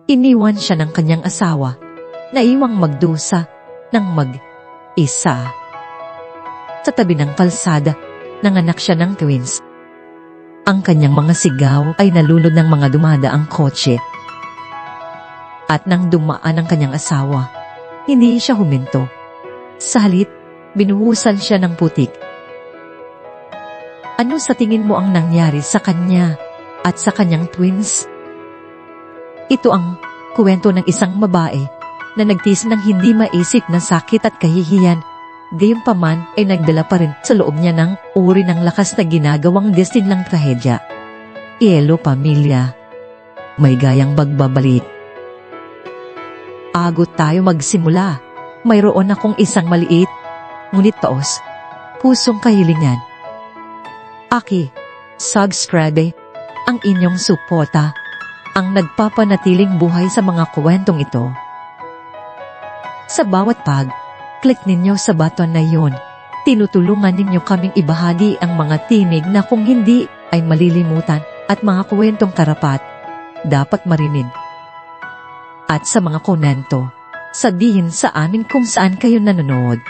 Iniwan siya ng kanyang asawa, naiwang magdusa ng mag-isa. Sa tabi ng kalsada, nanganak siya ng twins. Ang kanyang mga sigaw ay nalunod ng mga dumadaang kotse. At nang dumaan ang kanyang asawa, hindi siya huminto. Sa halip, binuhusan siya ng putik. Ano sa tingin mo ang nangyari sa kanya at sa kanyang twins? Ito ang kwento ng isang babae na nagtiis ng hindi maisip na sakit at kahihiyan, gayunpaman ay nagdala pa rin sa loob niya ng uri ng lakas na ginagawang destinlang trahedya. Ielo pamilya, may gayang bagbabalik. Agot tayo magsimula. Mayroon akong isang maliit, ngunit taos, pusong kahilingan. Aki, subscribe ang inyong suporta, ang nagpapanatiling buhay sa mga kwentong ito. Sa bawat click ninyo sa button na yun, tinutulungan ninyo kaming ibahagi ang mga tinig na kung hindi ay malilimutan at mga kwentong karapat, dapat marinig. At sa mga komento, sabihin sa amin kung saan kayo nanonood.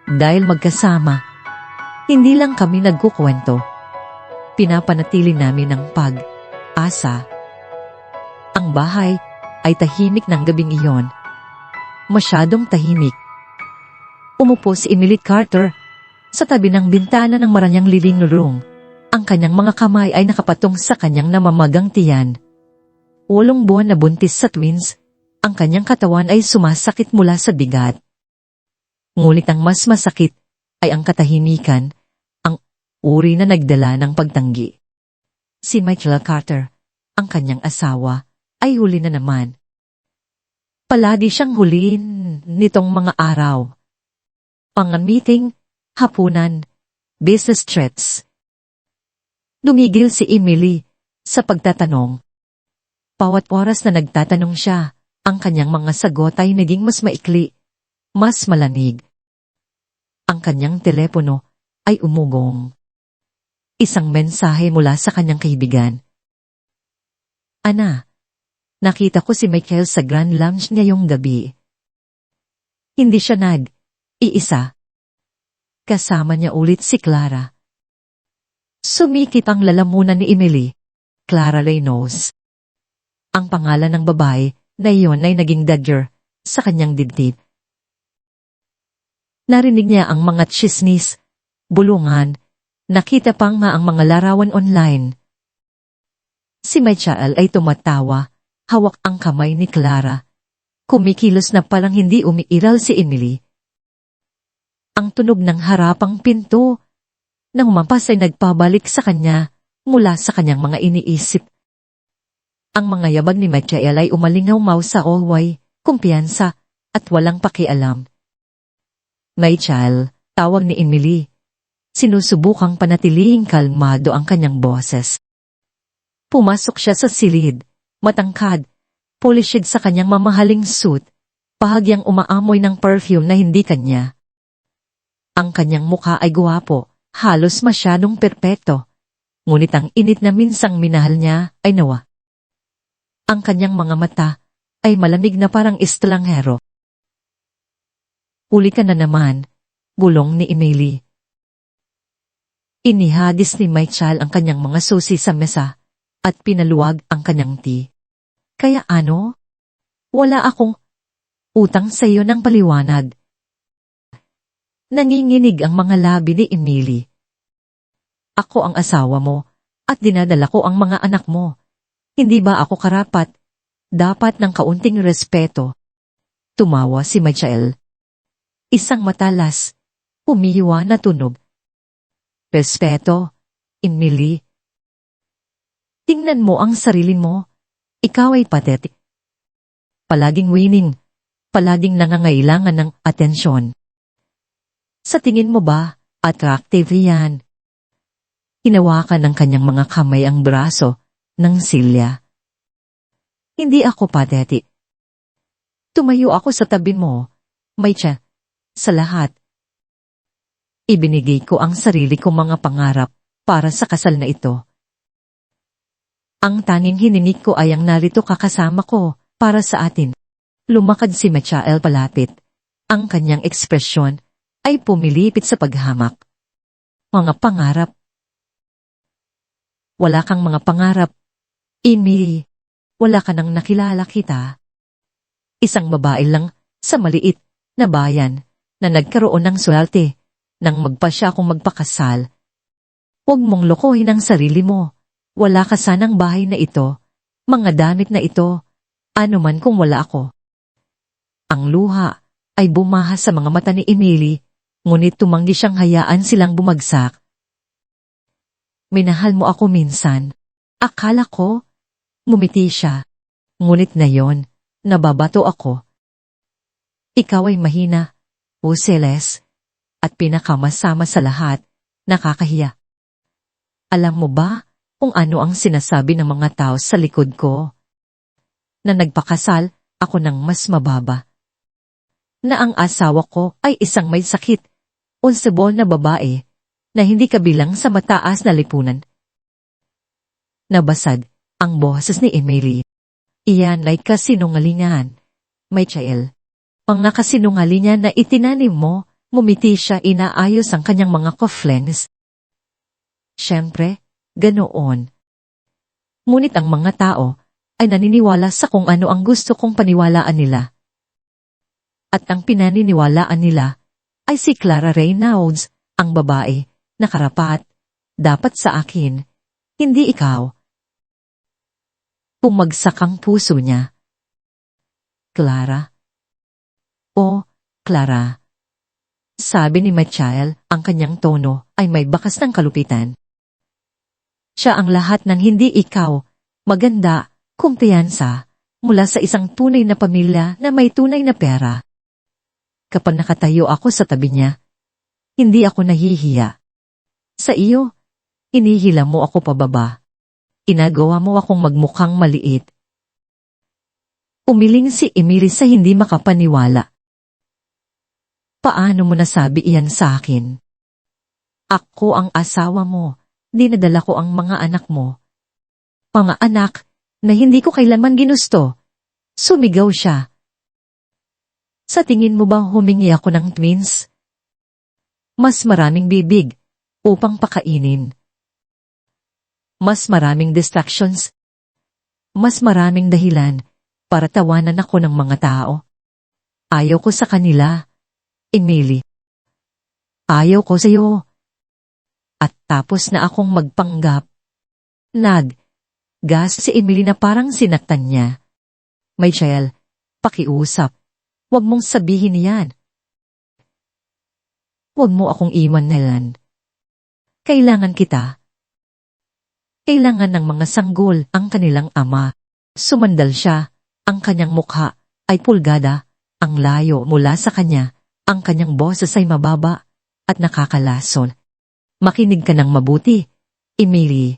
Dahil magkasama, hindi lang kami nagkukwento. Pinapanatili namin ang pag-asa. Ang bahay ay tahimik ng gabing iyon. Masyadong tahimik. Umupo si Emily Carter sa tabi ng bintana ng maranyang living room. Ang kanyang mga kamay ay nakapatong sa kanyang namamagang tiyan. 8 buwan na buntis sa twins, ang kanyang katawan ay sumasakit mula sa bigat. Ngunit ang mas masakit ay ang katahimikan, ang uri na nagdala ng pagtanggi. Si Michael Carter, ang kanyang asawa, ay huli na naman. Palagi siyang huliin nitong mga araw. Pang-meeting, hapunan, business trips. Dumigil si Emily sa pagtatanong. Bawat oras na nagtatanong siya, ang kanyang mga sagot ay naging mas maikli, mas malanig. Ang kanyang telepono ay umugong. Isang mensahe mula sa kanyang kaibigan. Ana, nakita ko si Michael sa grand lounge ngayong gabi. Hindi siya iisa. Kasama niya ulit si Clara. Sumikip ang lalamunan ni Emily, Clara Reynos. Ang pangalan ng babae na iyon ay naging dagger sa kanyang dibdib. Narinig niya ang mga tsismis, bulungan, nakita pa nga ang mga larawan online. Si Michael ay tumatawa, hawak ang kamay ni Clara. Kumikilos na palang hindi umiiral si Emily. Ang tunog ng harapang pinto nang umampas ay nagpabalik sa kanya mula sa kanyang mga iniisip. Ang mga yabag ni Michael ay umalingaw sa hallway, kumpiyansa, at walang pakialam. Michael, tawag ni Emily. Sinusubukang panatilihing kalmado ang kanyang boses. Pumasok siya sa silid, matangkad, polishid sa kanyang mamahaling suit, bahagyang umaamoy ng perfume na hindi kanya. Ang kanyang mukha ay guwapo, halos masyadong perpekto, ngunit ang init na minsang minahal niya ay nawa. Ang kanyang mga mata ay malamig na parang estranghero. Uli ka na naman, bulong ni Emily. Inihagis ni Michael ang kanyang mga susi sa mesa at pinaluwag ang kanyang tea. Kaya ano? Wala akong utang sa iyo ng paliwanag. Nanginginig ang mga labi ni Emily. Ako ang asawa mo at dinadala ko ang mga anak mo. Hindi ba ako karapat? Dapat ng kaunting respeto. Tumawa si Michael. Isang matalas, umiiwa na tunog. Respeto, Emily. Tingnan mo ang sarili mo. Ikaw ay pathetic. Palaging winning, palaging nangangailangan ng atensyon. Sa tingin mo ba, attractive yan? Hinawakan ng kanyang mga kamay ang braso ng Silya. Hindi ako pathetic. Tumayo ako sa tabi mo, Micha, sa lahat. Ibinigay ko ang sarili kong mga pangarap para sa kasal na ito. Ang tanging hiningi ko ay ang narito kakasama ko para sa atin. Lumakad si Michael palapit. Ang kanyang ekspresyon ay pumilipit sa paghamak. Mga pangarap. Wala kang mga pangarap. Emily, wala ka nang nakilala kita. Isang babae lang sa maliit na bayan na nagkaroon ng swerte nang magpa siya akong magpakasal. Huwag mong lokohin ang sarili mo. Wala ka sanang bahay na ito, mga damit na ito, ano man kung wala ako. Ang luha ay bumaha sa mga mata ni Emily, ngunit tumanggi siyang hayaan silang bumagsak. Minahal mo ako minsan. Akala ko, ngumiti siya. Ngunit ngayon, nababato ako. Ikaw ay mahina, useles, at pinakamasama sa lahat, nakakahiya. Alam mo ba kung ano ang sinasabi ng mga tao sa likod ko? Na nagpakasal ako ng mas mababa. Na ang asawa ko ay isang may sakit, unsebol na babae, na hindi kabilang sa mataas na lipunan. Nabasag ang boses ni Emily. Iyan ay kasinungalingan, Michael. Mga kasinungalingan na itinanim mo, ngumiti siya inaayos ang kanyang mga cufflinks. Siyempre, ganoon. Ngunit ang mga tao ay naniniwala sa kung ano ang gusto kong paniwalaan nila. At ang pinaniniwalaan nila ay si Clara Reynolds, ang babae, na karapat, dapat sa akin, hindi ikaw. Pumagsak ang puso niya. Clara? O, Clara. Sabi ni Michael, ang kanyang tono ay may bakas ng kalupitan. Siya ang lahat ng hindi ikaw, maganda, kumpiyansa, mula sa isang tunay na pamilya na may tunay na pera. Kapag nakatayo ako sa tabi niya, hindi ako nahihiya. Sa iyo, hinihila mo ako pababa. Inagawa mo akong magmukhang maliit. Umiling si Emily sa hindi makapaniwala. Paano mo nasabi iyan sa akin? Ako ang asawa mo. Dinadala ko ang mga anak mo. Mga anak na hindi ko kailanman ginusto. Sumigaw siya. Sa tingin mo ba humingi ako ng twins? Mas maraming bibig upang pakainin. Mas maraming distractions. Mas maraming dahilan para tawanan ako ng mga tao. Ayaw ko sa kanila, Emily. Ayaw ko sa iyo. At tapos na akong magpanggap. Gas si Emily na parang sinaktan niya. Michael, pakiusap. Huwag mong sabihin yan. Huwag mo akong iwan na yan. Kailangan kita. Kailangan ng mga sanggol ang kanilang ama. Sumandal siya. Ang kanyang mukha ay pulgada. Ang layo mula sa kanya. Ang kanyang boses ay mababa at nakakalason. Makinig ka ng mabuti, Emily.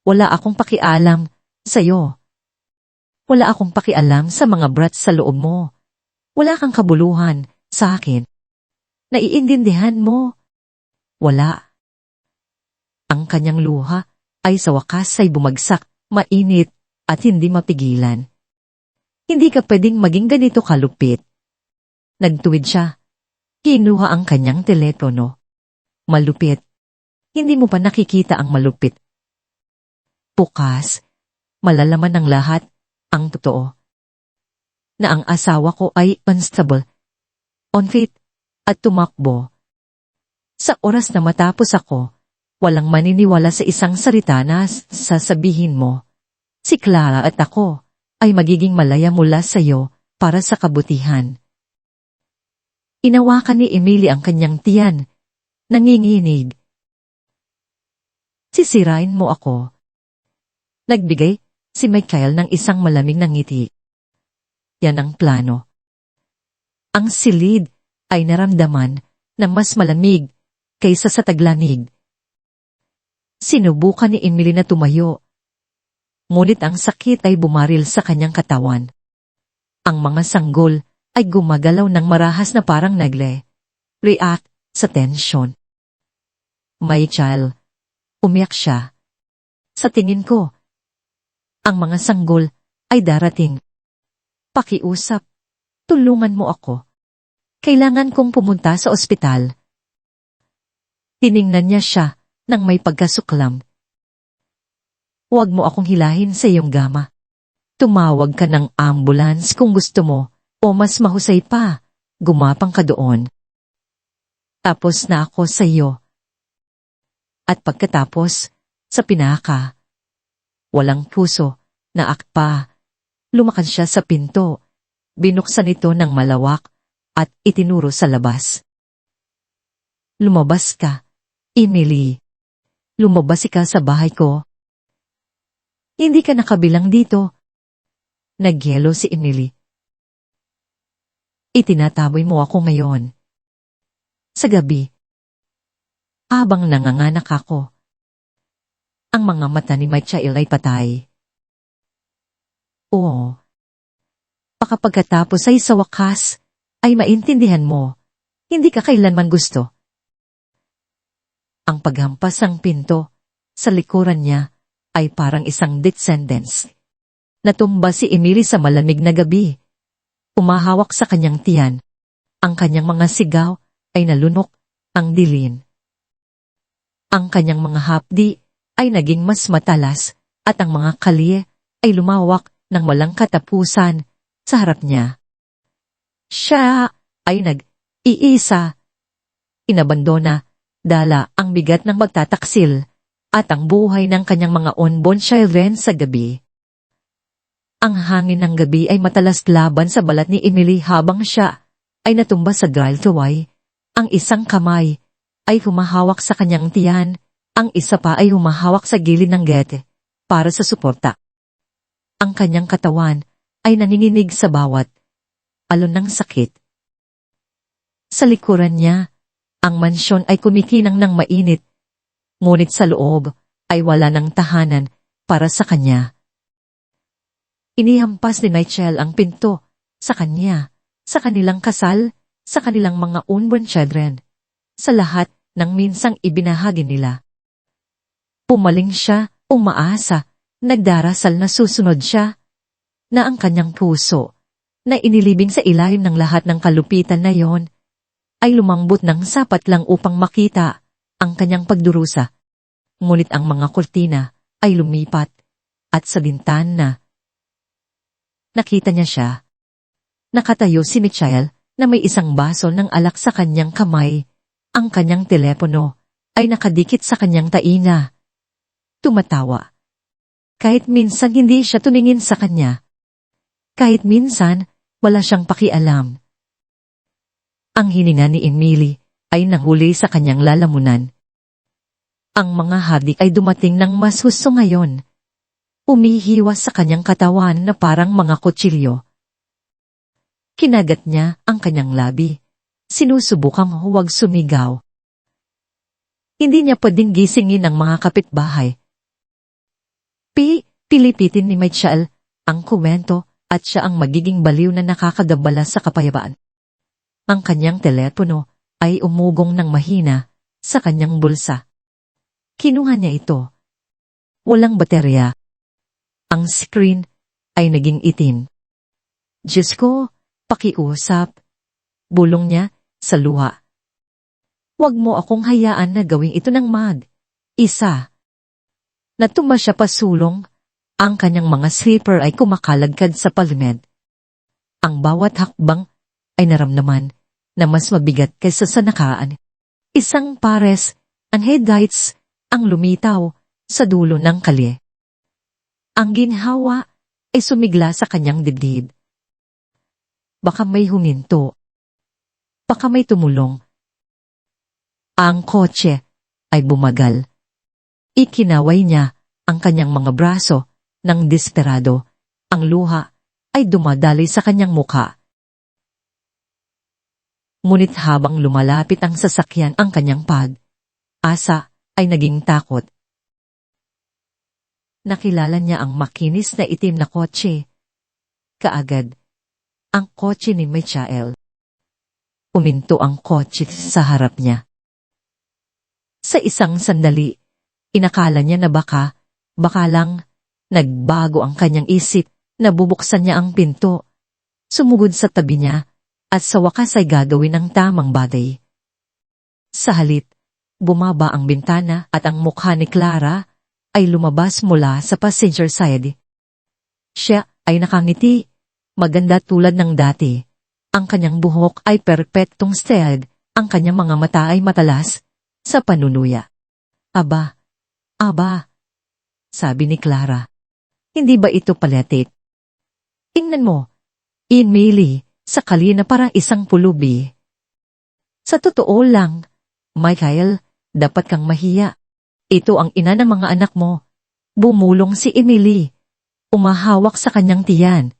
Wala akong pakialam sa'yo. Wala akong pakialam sa mga brats sa loob mo. Wala kang kabuluhan sa akin. Naiintindihan mo? Wala. Ang kanyang luha ay sa wakas ay bumagsak, mainit, at hindi mapigilan. Hindi ka pwedeng maging ganito kalupit. Nagtuwid siya. Kinuha ang kanyang telepono. Malupit. Hindi mo pa nakikita ang malupit. Bukas, malalaman ng lahat ang totoo. Na ang asawa ko ay unstable, unfit, at tumakbo. Sa oras na matapos ako, walang maniniwala sa isang salita na sasabihin mo. Si Clara at ako ay magiging malaya mula sa iyo para sa kabutihan. Inawakan ni Emily ang kanyang tiyan. Nanginginig. Sisirain mo ako. Nagbigay si Michael ng isang malamig na ngiti. Yan ang plano. Ang silid ay naramdaman na mas malamig kaysa sa taglamig. Sinubukan ni Emily na tumayo. Ngunit ang sakit ay bumaril sa kanyang katawan. Ang mga sanggol ay gumagalaw ng marahas na parang react sa tensyon. Michael, umiyak siya. Sa tingin ko, Ang mga sanggol ay darating. Pakiusap, tulungan mo ako. Kailangan kong pumunta sa ospital. Tiningnan niya siya nang may pagkasuklam. Huwag mo akong hilahin sa iyong gama. Tumawag ka ng ambulance kung gusto mo, o mas mahusay pa, gumapang ka doon. Tapos na ako sa iyo. At pagkatapos, sa pinaka, walang puso, naak pa, lumakad siya sa pinto, binuksan ito ng malawak, at itinuro sa labas. Lumabas ka, Emily. Lumabas ka sa bahay ko. Hindi ka nakabilang dito. Nagyelo si Emily. Itinataboy mo ako ngayon. Sa gabi, habang nanganganak ako, ang mga mata ni Michael ay patay. Oo. Baka pagkatapos ay sa wakas, ay maintindihan mo, hindi ka kailanman gusto. Ang paghampas ng pinto, sa likuran niya, ay parang isang death sentence. Natumba si Emily sa malamig na gabi. Umahawak sa kanyang tiyan. Ang kanyang mga sigaw ay nalunok ang dilin. Ang kanyang mga hapdi ay naging mas matalas at ang mga kalye ay lumawak ng walang katapusan sa harap niya. Siya ay nag-iisa. Inabandona, dala ang bigat ng magtataksil at ang buhay ng kanyang mga unborn children sa gabi. Ang hangin ng gabi ay matalas laban sa balat ni Emily habang siya ay natumba sa driveway. Ang isang kamay ay humahawak sa kanyang tiyan, ang isa pa ay humahawak sa gilid ng gate para sa suporta. Ang kanyang katawan ay nanginginig sa bawat alon ng sakit. Sa likuran niya, ang mansyon ay kumikinang ng mainit, ngunit sa loob ay wala ng tahanan para sa kanya. Inihampas ni Michael ang pinto sa kanya, sa kanilang kasal, sa kanilang mga unborn children, sa lahat ng minsang ibinahagi nila. Pumaling siya, umaasa, nagdarasal na susunod siya, na ang kanyang puso, na inilibing sa ilalim ng lahat ng kalupitan na yon, ay lumambot ng sapat lang upang makita ang kanyang pagdurusa. Ngunit ang mga kurtina ay lumipat, at sa bintana, nakita niya siya. Nakatayo si Michael na may isang baso ng alak sa kanyang kamay. Ang kanyang telepono ay nakadikit sa kanyang tainga. Tumatawa. Kahit minsan hindi siya tumingin sa kanya. Kahit minsan, wala siyang pakialam. Ang hininga ni Emily ay nahuli sa kanyang lalamunan. Ang mga hadik ay dumating ng mas husto ngayon. Umihiwas sa kanyang katawan na parang mga kutsilyo. Kinagat niya ang kanyang labi. Sinusubukang huwag sumigaw. Hindi niya pwedeng gisingin ang mga kapitbahay. Pilipitin ni Michael ang kuwento at siya ang magiging baliw na nakakagabala sa kapayapaan. Ang kanyang telepono ay umugong ng mahina sa kanyang bulsa. Kinuha niya ito. Walang baterya. Ang screen ay naging itim. Diyos ko, pakiusap. Bulong niya sa luha. Huwag mo akong hayaan na gawing ito ng mag-isa. Natumba siya pasulong. Ang kanyang mga slipper ay kumakalagkad sa paligid. Ang bawat hakbang ay naramdaman na mas mabigat kaysa sa nakaraan. Isang pares, ang headlights, ang lumitaw sa dulo ng kalye. Ang ginhawa ay sumigla sa kanyang dibdib. Baka may huminto. Baka may tumulong. Ang kotse ay bumagal. Ikinaway niya ang kanyang mga braso ng desperado. Ang luha ay dumadaloy sa kanyang mukha. Ngunit habang lumalapit ang sasakyan ang kanyang asa ay naging takot. Nakilala niya ang makinis na itim na kotse. Kaagad, ang kotse ni Michael. Uminto ang kotse sa harap niya. Sa isang sandali, inakala niya na baka lang, Nagbago ang kanyang isip, nabubuksan niya ang pinto. Sumugod sa tabi niya, at sa wakas ay gagawin ang tamang bagay. Sa halip, bumaba ang bintana at ang mukha ni Clara ay lumabas mula sa passenger side. Siya ay nakangiti, maganda tulad ng dati. Ang kanyang buhok ay perpektong stead, ang kanyang mga mata ay matalas sa panunuya. Aba, sabi ni Clara. Hindi ba ito paletit? Tingnan mo, Emily, sakali na parang isang pulubi. Sa totoo lang, Michael, dapat kang mahiya. Ito ang ina ng mga anak mo. Bumulong si Emily. Umahawak sa kanyang tiyan.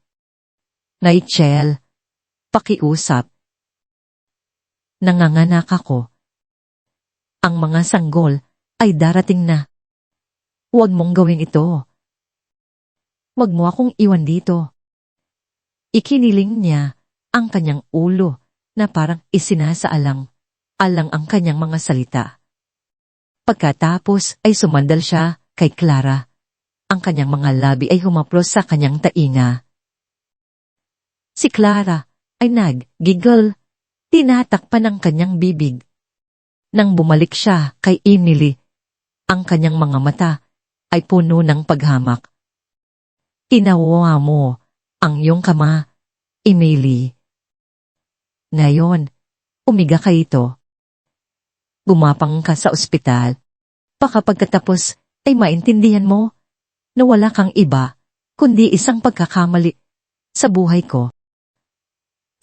Rachel, pakiusap. Nanganganak ako. Ang mga sanggol ay darating na. Huwag mong gawin ito. Huwag mo akong iwan dito. Ikiniling niya ang kanyang ulo na parang isinasaalang ang kanyang mga salita. Pagkatapos ay sumandal siya kay Clara. Ang kanyang mga labi ay humaplos sa kanyang tainga. Si Clara ay nag-giggle, tinatakpan ang kanyang bibig. Nang bumalik siya kay Emily, ang kanyang mga mata ay puno ng paghamak. Tinawa mo ang iyong kama, Emily. Ngayon, umiga ka ito. Gumapang ka sa ospital. Baka pagkatapos ay maintindihan mo na wala kang iba kundi isang pagkakamali sa buhay ko.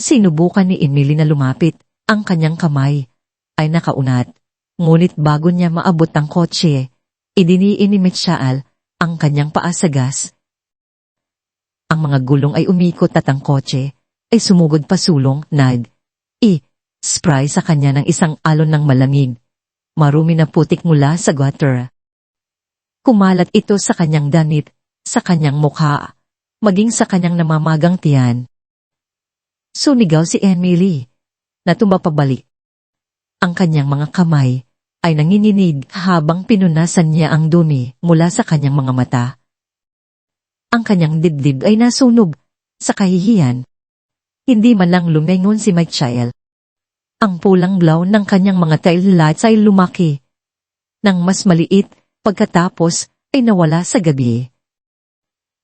Sinubukan ni Emily na lumapit, ang kanyang kamay ay nakaunat. Ngunit bago niya maabot ang kotse, idiniin ni Mitchell ang kanyang paa sa gas. Ang mga gulong ay umikot at ang kotse ay sumugod pasulong spray sa kanya ng isang alon ng malamig. Marumi na putik mula sa gutter. Kumalat ito sa kanyang damit, sa kanyang mukha, maging sa kanyang namamagang tiyan. Sumigaw si Emily, na tumba pabalik. Ang kanyang mga kamay ay nanginginig habang pinunasan niya ang dumi mula sa kanyang mga mata. Ang kanyang dibdib ay nasunog sa kahihiyan. Hindi man lang lumingon si Michael. Ang pulang blaw ng kanyang mga tail lights ay lumaki. Nang mas maliit, pagkatapos ay nawala sa gabi.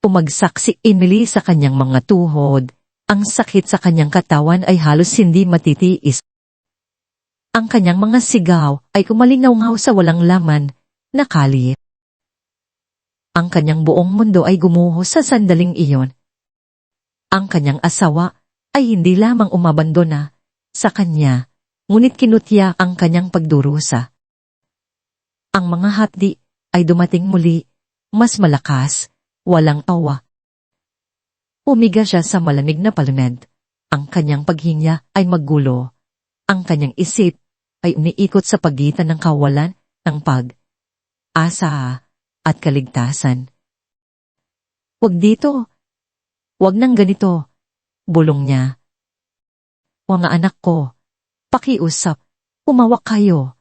Umagsak si Emily sa kanyang mga tuhod. Ang sakit sa kanyang katawan ay halos hindi matitiis. Ang kanyang mga sigaw ay kumalingaw sa walang laman na kalye. Ang kanyang buong mundo ay gumuho sa sandaling iyon. Ang kanyang asawa ay hindi lamang umabandona sa kanya, ngunit kinutya ang kanyang pagdurusa. Ang mga hapdi ay dumating muli, mas malakas, walang tawa. Umiga siya sa malamig na palamend. Ang kanyang paghinga ay maggulo. Ang kanyang isip ay umiikot sa pagitan ng kawalan ng pag-asa at kaligtasan. Huwag dito. Huwag nang ganito. Bulong niya. Mga anak ko, pakiusap, umawak kayo.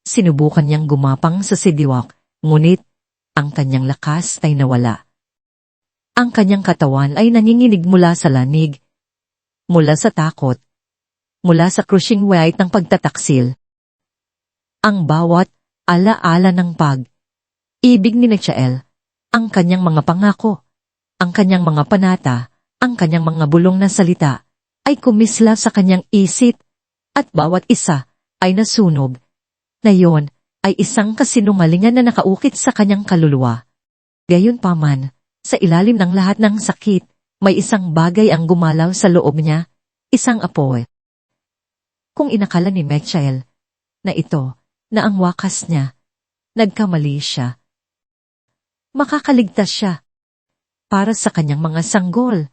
Sinubukan niyang gumapang sa sidiwak, ngunit ang kanyang lakas ay nawala. Ang kanyang katawan ay nanginginig mula sa lamig, mula sa takot, mula sa crushing weight ng pagtataksil. Ang bawat ala-ala ng pag-ibig ni Michael, ang kanyang mga pangako, ang kanyang mga panata, ang kanyang mga bulong na salita, ay kumislap sa kanyang isip, at bawat isa ay nasunog. Ngayon ay isang kasinungalingan na nakaukit sa kanyang kaluluwa. Gayunpaman, sa ilalim ng lahat ng sakit, may isang bagay ang gumalaw sa loob niya, isang apoy. Kung inakala ni Michael na ito, na ang wakas niya, nagkamali siya. Makakaligtas siya. Para sa kanyang mga sanggol,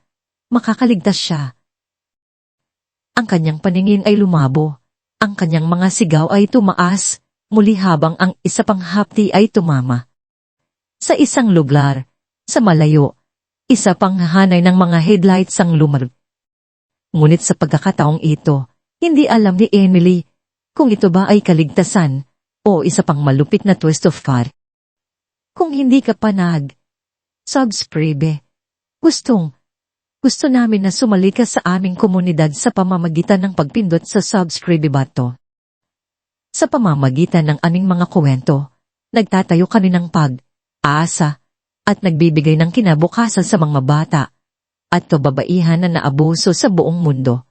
makakaligtas siya. Ang kanyang paningin ay lumabo, ang kanyang mga sigaw ay tumaas, muli habang ang isa pang hapdi ay tumama. Sa isang lugar, sa malayo, isa pang hanay ng mga headlights ang lumarb. Ngunit sa pagkakataong ito, hindi alam ni Emily kung ito ba ay kaligtasan o isa pang malupit na twist of fate. Kung hindi ka panag, Subscribe. Gusto namin na sumali ka sa aming komunidad sa pamamagitan ng pagpindot sa subscribe button. Sa pamamagitan ng aming mga kwento, nagtatayo kami ng pag-asa at nagbibigay ng kinabukasan sa mga bata at kababaihan na naabuso sa buong mundo.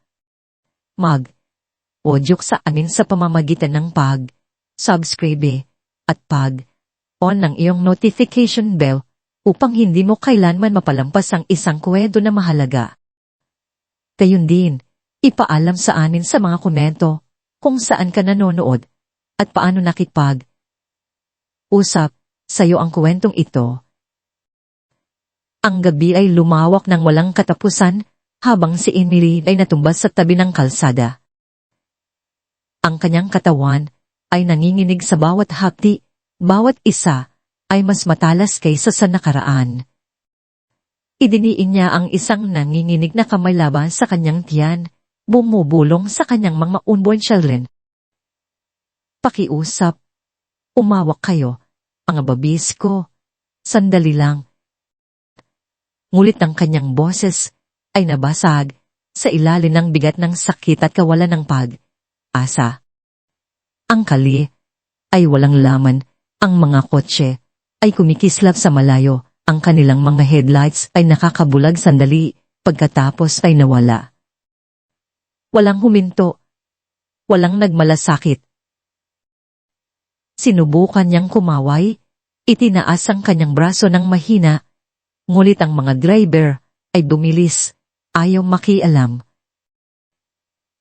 Mag-odyok sa amin sa pamamagitan ng pag-subscribe at pag-on ng iyong notification bell upang hindi mo kailanman mapalampas ang isang kwento na mahalaga. Gayun din, ipaalam sa amin sa mga komento kung saan ka nanonood at paano nakipag-usap sa'yo ang kwentong ito. Ang gabi ay lumawak ng walang katapusan habang si Emily ay natumbas sa tabi ng kalsada. Ang kanyang katawan ay nanginginig sa bawat hapti, bawat isa ay mas matalas kaysa sa nakaraan. Idiniin niya ang isang nanginginig na kamay laban sa kanyang tiyan, bumubulong sa kanyang mga unborn children. Pakiusap. Umawak kayo, mga babis ko. Sandali lang. Ngulit ang kanyang boses ay nabasag sa ilalim ng bigat ng sakit at kawalan ng pag-asa. Ang kali ay walang laman, ang mga kotse ay kumikislap sa malayo, ang kanilang mga headlights ay nakakabulag sandali, pagkatapos ay nawala. Walang huminto, walang nagmalasakit. Sinubukan niyang kumaway, itinaas ang kanyang braso ng mahina, ngulit ang mga driver ay bumilis, ayaw makialam.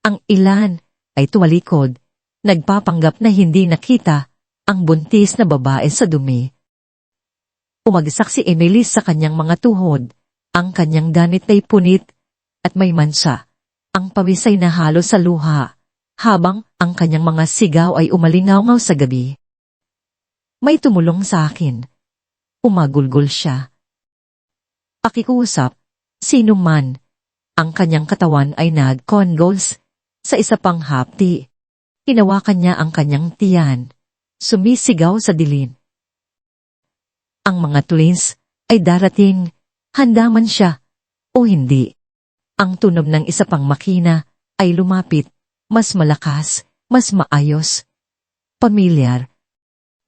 Ang ilan ay tumalikod, nagpapanggap na hindi nakita ang buntis na babae sa dumi. Umagsak si Emily sa kanyang mga tuhod, ang kanyang damit ay punit at may mansa, ang pawis ay nahalo sa luha, habang ang kanyang mga sigaw ay umalingaw sa gabi. May tumulong sa akin. Umagulgol siya. Pakikusap, sino man, ang kanyang katawan ay nag-convulse sa isa pang hapti. Hinawakan niya ang kanyang tiyan, sumisigaw sa dilim. Ang mga twins ay darating, handa man siya o hindi. Ang tunog ng isa pang makina ay lumapit, mas malakas, mas maayos. Pamilyar.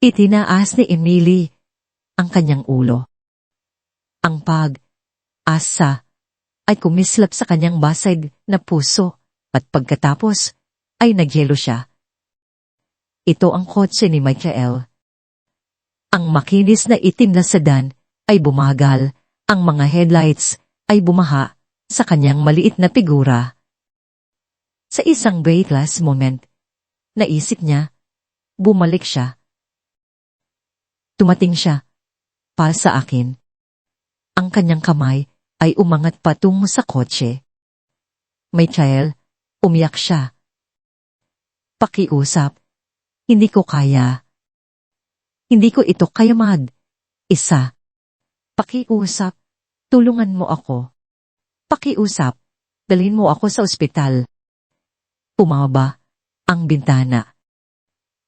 Itinaas ni Emily ang kanyang ulo. Ang pag-asa ay kumislap sa kanyang basag na puso at pagkatapos ay nagyelo siya. Ito ang kotse ni Michael. Ang makinis na itim na sedan ay bumagal, ang mga headlights ay bumaha sa kanyang maliit na figura. Sa isang breathless moment, naisip niya, bumalik siya. Tumating siya, pa sa akin. Ang kanyang kamay ay umangat patungo sa kotse. Michael, umiyak siya. Pakiusap, hindi ko kaya. Hindi ko ito kaya mag-isa. Pakiusap, tulungan mo ako. Pakiusap, dalhin mo ako sa ospital. Pumaba ang bintana.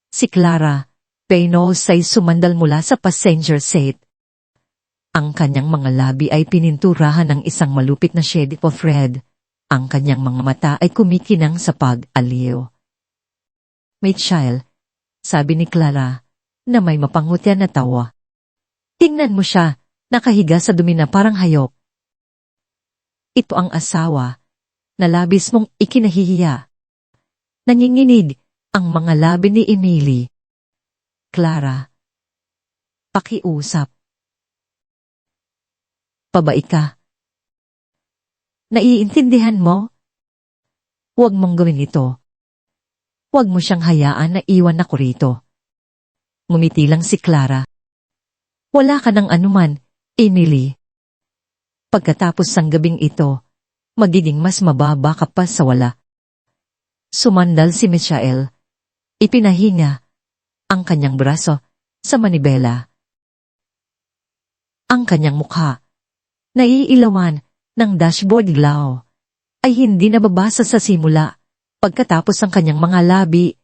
Si Clara Paynos ay sumandal mula sa passenger seat. Ang kanyang mga labi ay pininturahan ng isang malupit na shade of red. Ang kanyang mga mata ay kumikinang sa pag-aliw. Michael, sabi ni Clara, na may mapangutya na tawa. Tingnan mo siya, nakahiga sa dumi na parang hayop. Ito ang asawa, na labis mong ikinahihiya. Nanginginig ang mga labi ni Emily. Clara, pakiusap. Pabai ka. Naiintindihan mo? Huwag mong gawin ito. Huwag mo siyang hayaan na iwan ako rito. Ngumiti lang si Clara. Wala ka ng anuman, Emily. Pagkatapos ng gabing ito, magiging mas mababa ka pa sa wala. Sumandal si Michael. Ipinahinga ang kanyang braso sa manibela. Ang kanyang mukha, naiilawan ng dashboard glow, ay hindi nababasa sa simula. Pagkatapos ang kanyang mga labi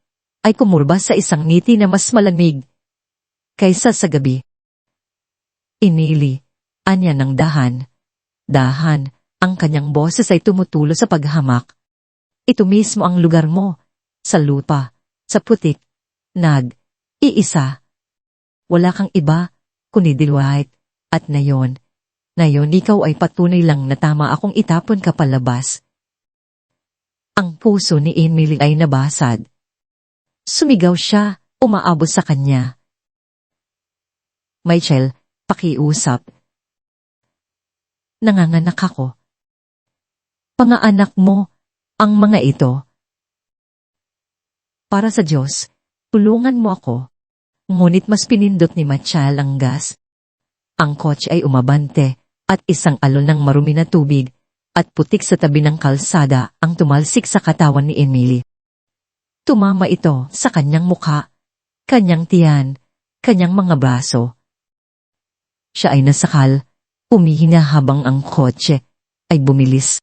ay kumurba sa isang ngiti na mas malamig kaysa sa gabi. Emily, Anya ng dahan. Dahan, ang kanyang boses ay tumutulo sa paghamak. Ito mismo ang lugar mo. Sa lupa, sa putik, iisa. Wala kang iba, kundi Dwight. At ngayon ikaw ay patunay lang na tama akong itapon ka palabas. Ang puso ni Emily ay nabasad. Sumigaw siya, umaabot sa kanya. Michael, pakiusap. Nanganganak ako. Pangaanak mo ang mga ito. Para sa Diyos, tulungan mo ako. Ngunit mas pinindot ni Michael ang gas. Ang kotse ay umabante at isang alon ng marumi na tubig at putik sa tabi ng kalsada ang tumalsik sa katawan ni Emily. Tumama ito sa kanyang mukha, kanyang tiyan, kanyang mga braso. Siya ay nasakal, humihinga habang ang kotse ay bumilis.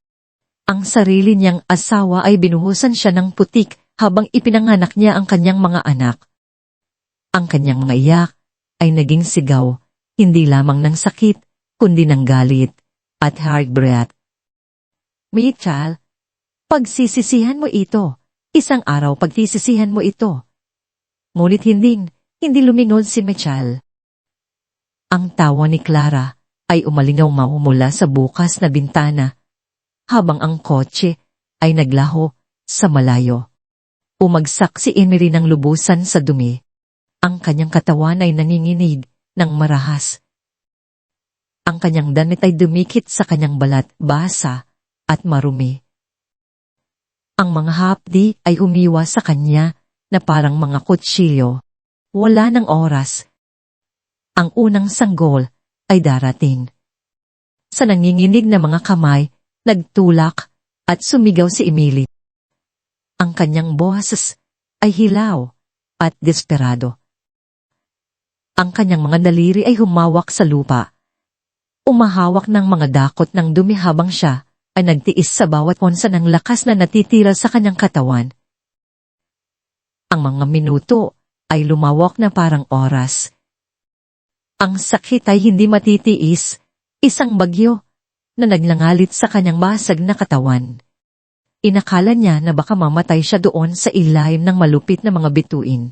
Ang sarili niyang asawa ay binuhusan siya ng putik habang ipinanganak niya ang kanyang mga anak. Ang kanyang mga iyak ay naging sigaw, hindi lamang ng sakit, kundi ng galit at heartbreak. Michael, pagsisisihan mo ito. Isang araw pagsisisihan mo ito. Ngunit hindi lumingon si Michael. Ang tawa ni Clara ay umalingaw mula sa bukas na bintana, habang ang kotse ay naglaho sa malayo. Umagsak si Emily ng lubusan sa dumi. Ang kanyang katawan ay nanginginig ng marahas. Ang kanyang damit ay dumikit sa kanyang balat, basa at marumi. Ang mga hapdi ay umiwas sa kanya na parang mga kutsilyo. Wala ng oras. Ang unang sanggol ay darating. Sa nanginginig na mga kamay, nagtulak at sumigaw si Emily. Ang kanyang boses ay hilaw at desperado. Ang kanyang mga daliri ay humawak sa lupa. Umahawak ng mga dakot ng dumi habang siya ay nagtiis sa bawat onsa ng lakas na natitira sa kanyang katawan. Ang mga minuto ay lumawak na parang oras. Ang sakit ay hindi matitiis, isang bagyo na naglangalit sa kanyang basag na katawan. Inakala niya na baka mamatay siya doon sa ilalim ng malupit na mga bituin.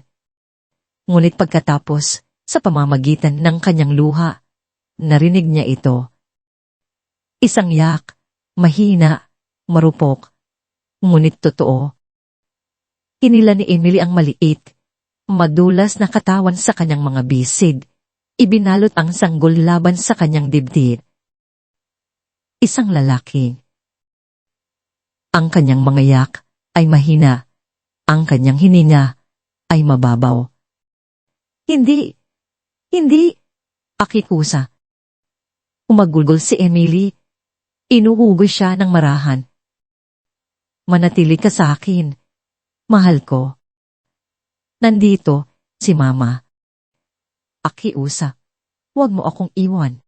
Ngunit pagkatapos, sa pamamagitan ng kanyang luha, narinig niya ito. Isang yak, mahina, marupok, ngunit totoo. Hinila ni Emily ang maliit, madulas na katawan sa kanyang mga bisid. Ibinalot ang sanggol laban sa kanyang dibdib. Isang lalaki. Ang kanyang mga yak ay mahina. Ang kanyang hininga ay mababaw. Hindi, akikusa. Umagulgol si Emily. Inuhugoy siya ng marahan. Manatili ka sa akin. Mahal ko. Nandito si Mama. Akiusa, huwag mo akong iwan.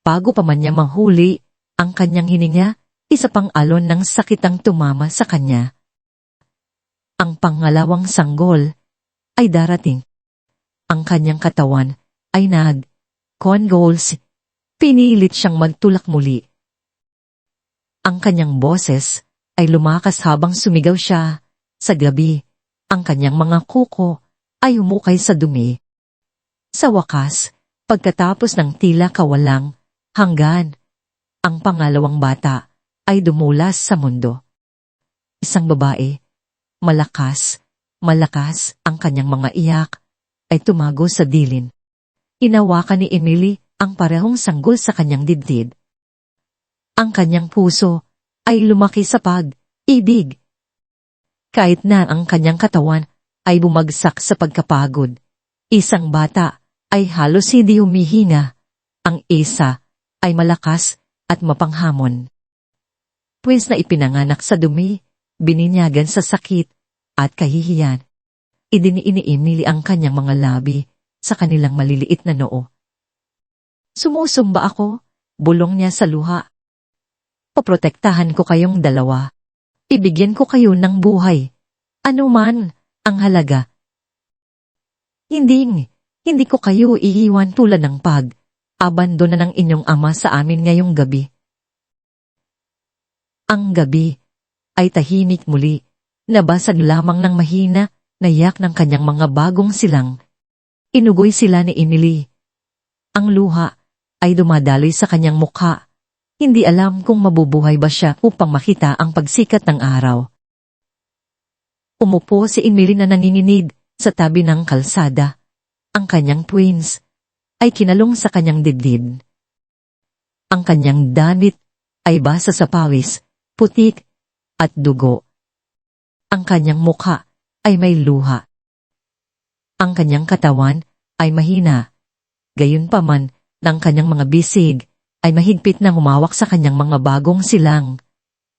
Bago pa man niya manghuli, ang kanyang hininga, isa pang alon ng sakit ang tumama sa kanya. Ang pangalawang sanggol ay darating. Ang kanyang katawan ay convulse. Pinilit siyang magtulak muli. Ang kanyang boses ay lumakas habang sumigaw siya. Sa gabi, ang kanyang mga kuko ay humukay sa dumi. Sa wakas, pagkatapos ng tila kawalang hanggan, ang pangalawang bata ay dumulas sa mundo. Isang babae, malakas ang kanyang mga iyak, ay tumago sa dilin. Inawakan ni Emily ang parehong sanggol sa kanyang dibdib. Ang kanyang puso ay lumaki sa pag-ibig. Kahit na ang kanyang katawan ay bumagsak sa pagkapagod, isang bata ay halos hindi humihinga. Ang isa ay malakas at mapanghamon. Pwes na ipinanganak sa dumi, bininyagan sa sakit at kahihiyan. Idiniini Emily ang kanyang mga labi sa kanilang maliliit na noo. Sumusumba ako, bulong niya sa luha. Poprotektahan ko kayong dalawa. Ibigyan ko kayo ng buhay. Ano man ang halaga. Hindi ko kayo iiwan tulad ng Abandona ng inyong ama sa amin ngayong gabi. Ang gabi ay tahimik muli, nabasag lamang ng mahina na yak ng kanyang mga bagong silang. Inugoy sila ni Emily. Ang luha ay dumadaloy sa kanyang mukha. Hindi alam kung mabubuhay ba siya upang makita ang pagsikat ng araw. Umupo si Emily na nanginginig sa tabi ng kalsada. Ang kanyang twins ay kinalong sa kanyang dibdib. Ang kanyang damit ay basa sa pawis, putik at dugo. Ang kanyang mukha ay may luha. Ang kanyang katawan ay mahina. Gayunpaman, ng kanyang mga bisig ay mahigpit na humawak sa kanyang mga bagong silang,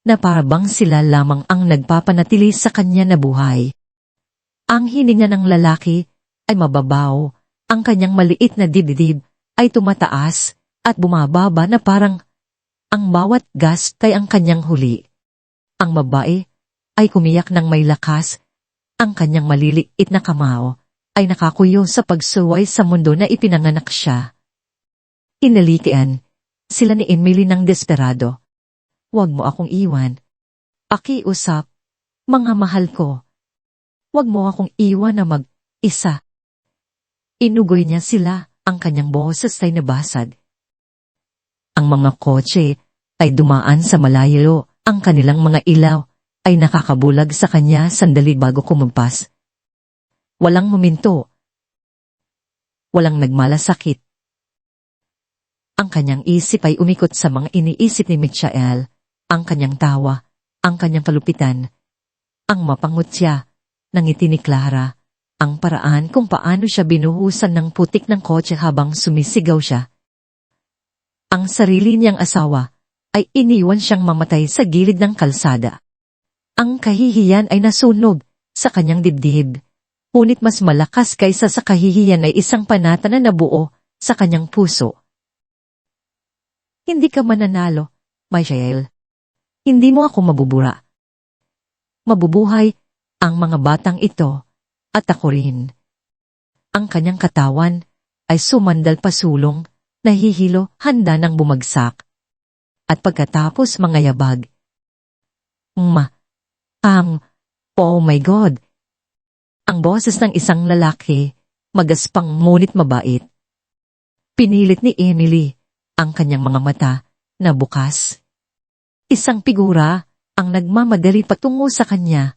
na parabang sila lamang ang nagpapanatili sa kanya na buhay. Ang hininga ng lalaki ay mababaw, ang kanyang maliit na dibdib ay tumataas at bumababa na parang ang bawat gas ay ang kanyang huli. Ang babae ay kumiyak ng may lakas, ang kanyang maliliit na kamao ay nakakuyo sa pagsuway sa mundo na ipinanganak siya. Inalikian sila ni Emily ng desperado. "Huwag mo akong iwan. Pakiusap, mga mahal ko. Huwag mo akong iwan na mag-isa." Inugoy niya sila, ang kanyang boses ay nabasag. Ang mga kotse ay dumaan sa malayo, ang kanilang mga ilaw ay nakakabulag sa kanya sandali bago kumampas. Walang muminto. Walang nagmalasakit. Ang kanyang isip ay umikot sa mga iniisip ni Michael, ang kanyang tawa, ang kanyang kalupitan, ang mapangutya, nangiti ni Clara, ang paraan kung paano siya binuhusan ng putik ng kotse habang sumisigaw siya. Ang sarili niyang asawa ay iniwan siyang mamatay sa gilid ng kalsada. Ang kahihiyan ay nasunog sa kanyang dibdib, ngunit mas malakas kaysa sa kahihiyan ay isang panata na nabuo sa kanyang puso. "Hindi ka mananalo, Michael. Hindi mo ako mabubura. Mabubuhay ang mga batang ito at ako rin." Ang kanyang katawan ay sumandal pasulong, nahihilo, handa ng bumagsak. At pagkatapos mangayabag, "Oh my God!" Ang boses ng isang lalaki, magaspang ngunit mabait. Pinilit ni Emily ang kanyang mga mata na bukas. Isang figura ang nagmamadali patungo sa kanya.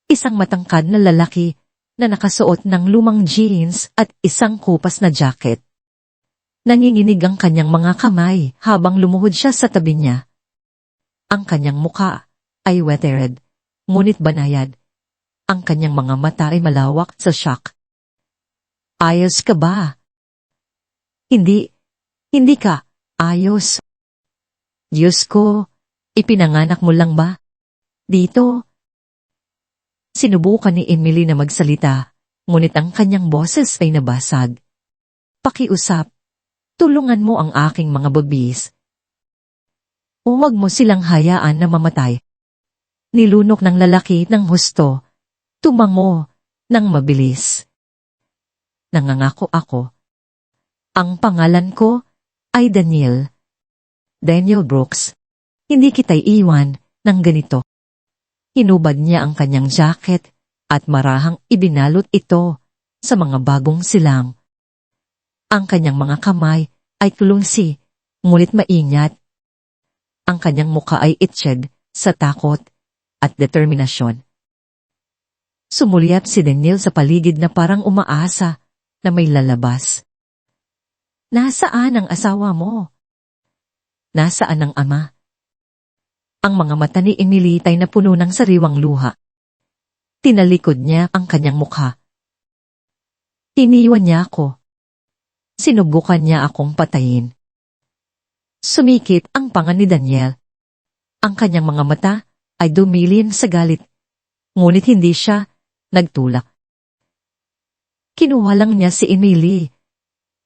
Isang matangkad na lalaki na nakasuot ng lumang jeans at isang kupas na jacket. Nanginginig ang kanyang mga kamay habang lumuhod siya sa tabi niya. Ang kanyang mukha ay weathered, ngunit banayad. Ang kanyang mga mata ay malawak sa shock. "Ayos ka ba?" Hindi ka ayos." "Diyos ko, ipinanganak mo lang ba dito?" Sinubukan ni Emily na magsalita, ngunit ang kanyang boses ay nabasag. "Pakiusap, tulungan mo ang aking mga babis. Huwag mo silang hayaan na mamatay." Nilunok ng lalaki ng husto, tumango ng mabilis. "Nangangako ako. Ang pangalan ko ay Daniel. Daniel Brooks. Hindi kita iiwan ng ganito." Hinubad niya ang kanyang jacket at marahang ibinalot ito sa mga bagong silang. Ang kanyang mga kamay ay tulungsi, ngunit maingat. Ang kanyang mukha ay itched sa takot at determinasyon. Sumulyap si Daniel sa paligid na parang umaasa na may lalabas. "Nasaan ang asawa mo? Nasaan ang ama?" Ang mga mata ni Emily ay napuno ng sariwang luha. Tinalikod niya ang kanyang mukha. "Iniwan niya ako. Sinubukan niya akong patayin." Sumikip ang panga ni Daniel. Ang kanyang mga mata ay dumilin sa galit, ngunit hindi siya nagtulak. Kinuha lang niya si Emily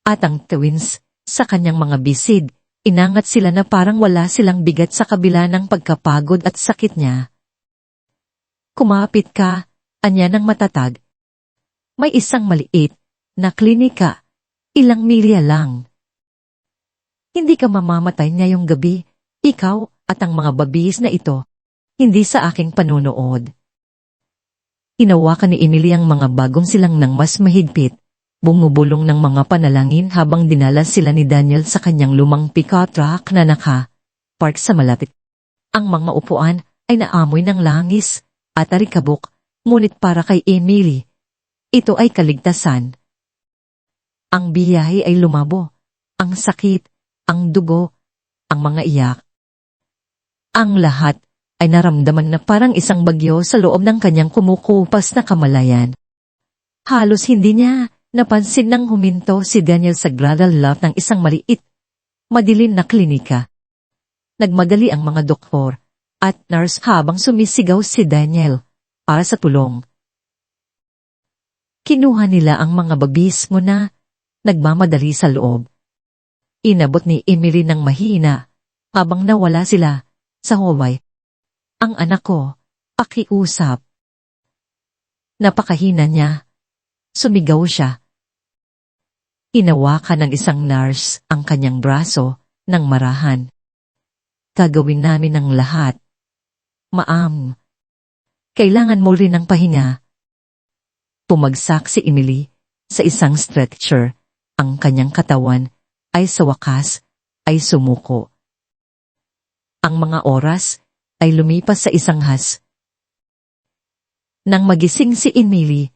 at ang twins sa kanyang mga bisig. Inangat sila na parang wala silang bigat sa kabila ng pagkapagod at sakit niya. "Kumapit ka," anya ng matatag. "May isang maliit na klinika, ilang milya lang." Hindi ka mamamatay ngayong gabi, ikaw at ang mga babis na ito. Hindi sa aking panunood. Hinawakan ni Emily ang mga bagong silang ng mas mahigpit. Bumubulong ng mga panalangin habang dinala sila ni Daniel sa kanyang lumang pickup truck na naka-park sa malapit. Ang mga upuan ay naamoy ng langis at arikabok, ngunit para kay Emily, ito ay kaligtasan. Ang biyahe ay lumabo, ang sakit, ang dugo, ang mga iyak. Ang lahat ay naramdaman na parang isang bagyo sa loob ng kanyang kumukupas na kamalayan. Halos hindi niya napansin nang huminto si Daniel sa gravel lot ng isang maliit, madilim na klinika. Nagmadali ang mga doktor at nurse habang sumisigaw si Daniel para sa tulong. Kinuha nila ang mga babis mo na nagmamadali sa loob. Inabot ni Emily ng mahina habang nawala sila sa hallway. Ang anak ko, pakiusap. Napakahina niya. Sumigaw siya. Hinawakan ng isang nurse ang kanyang braso ng marahan. Gagawin namin ang lahat. Ma'am, kailangan mo rin ng pahinga. Pumagsak si Emily sa isang stretcher. Ang kanyang katawan ay sa wakas ay sumuko. Ang mga oras ay lumipas sa isang has. Nang magising si Emily,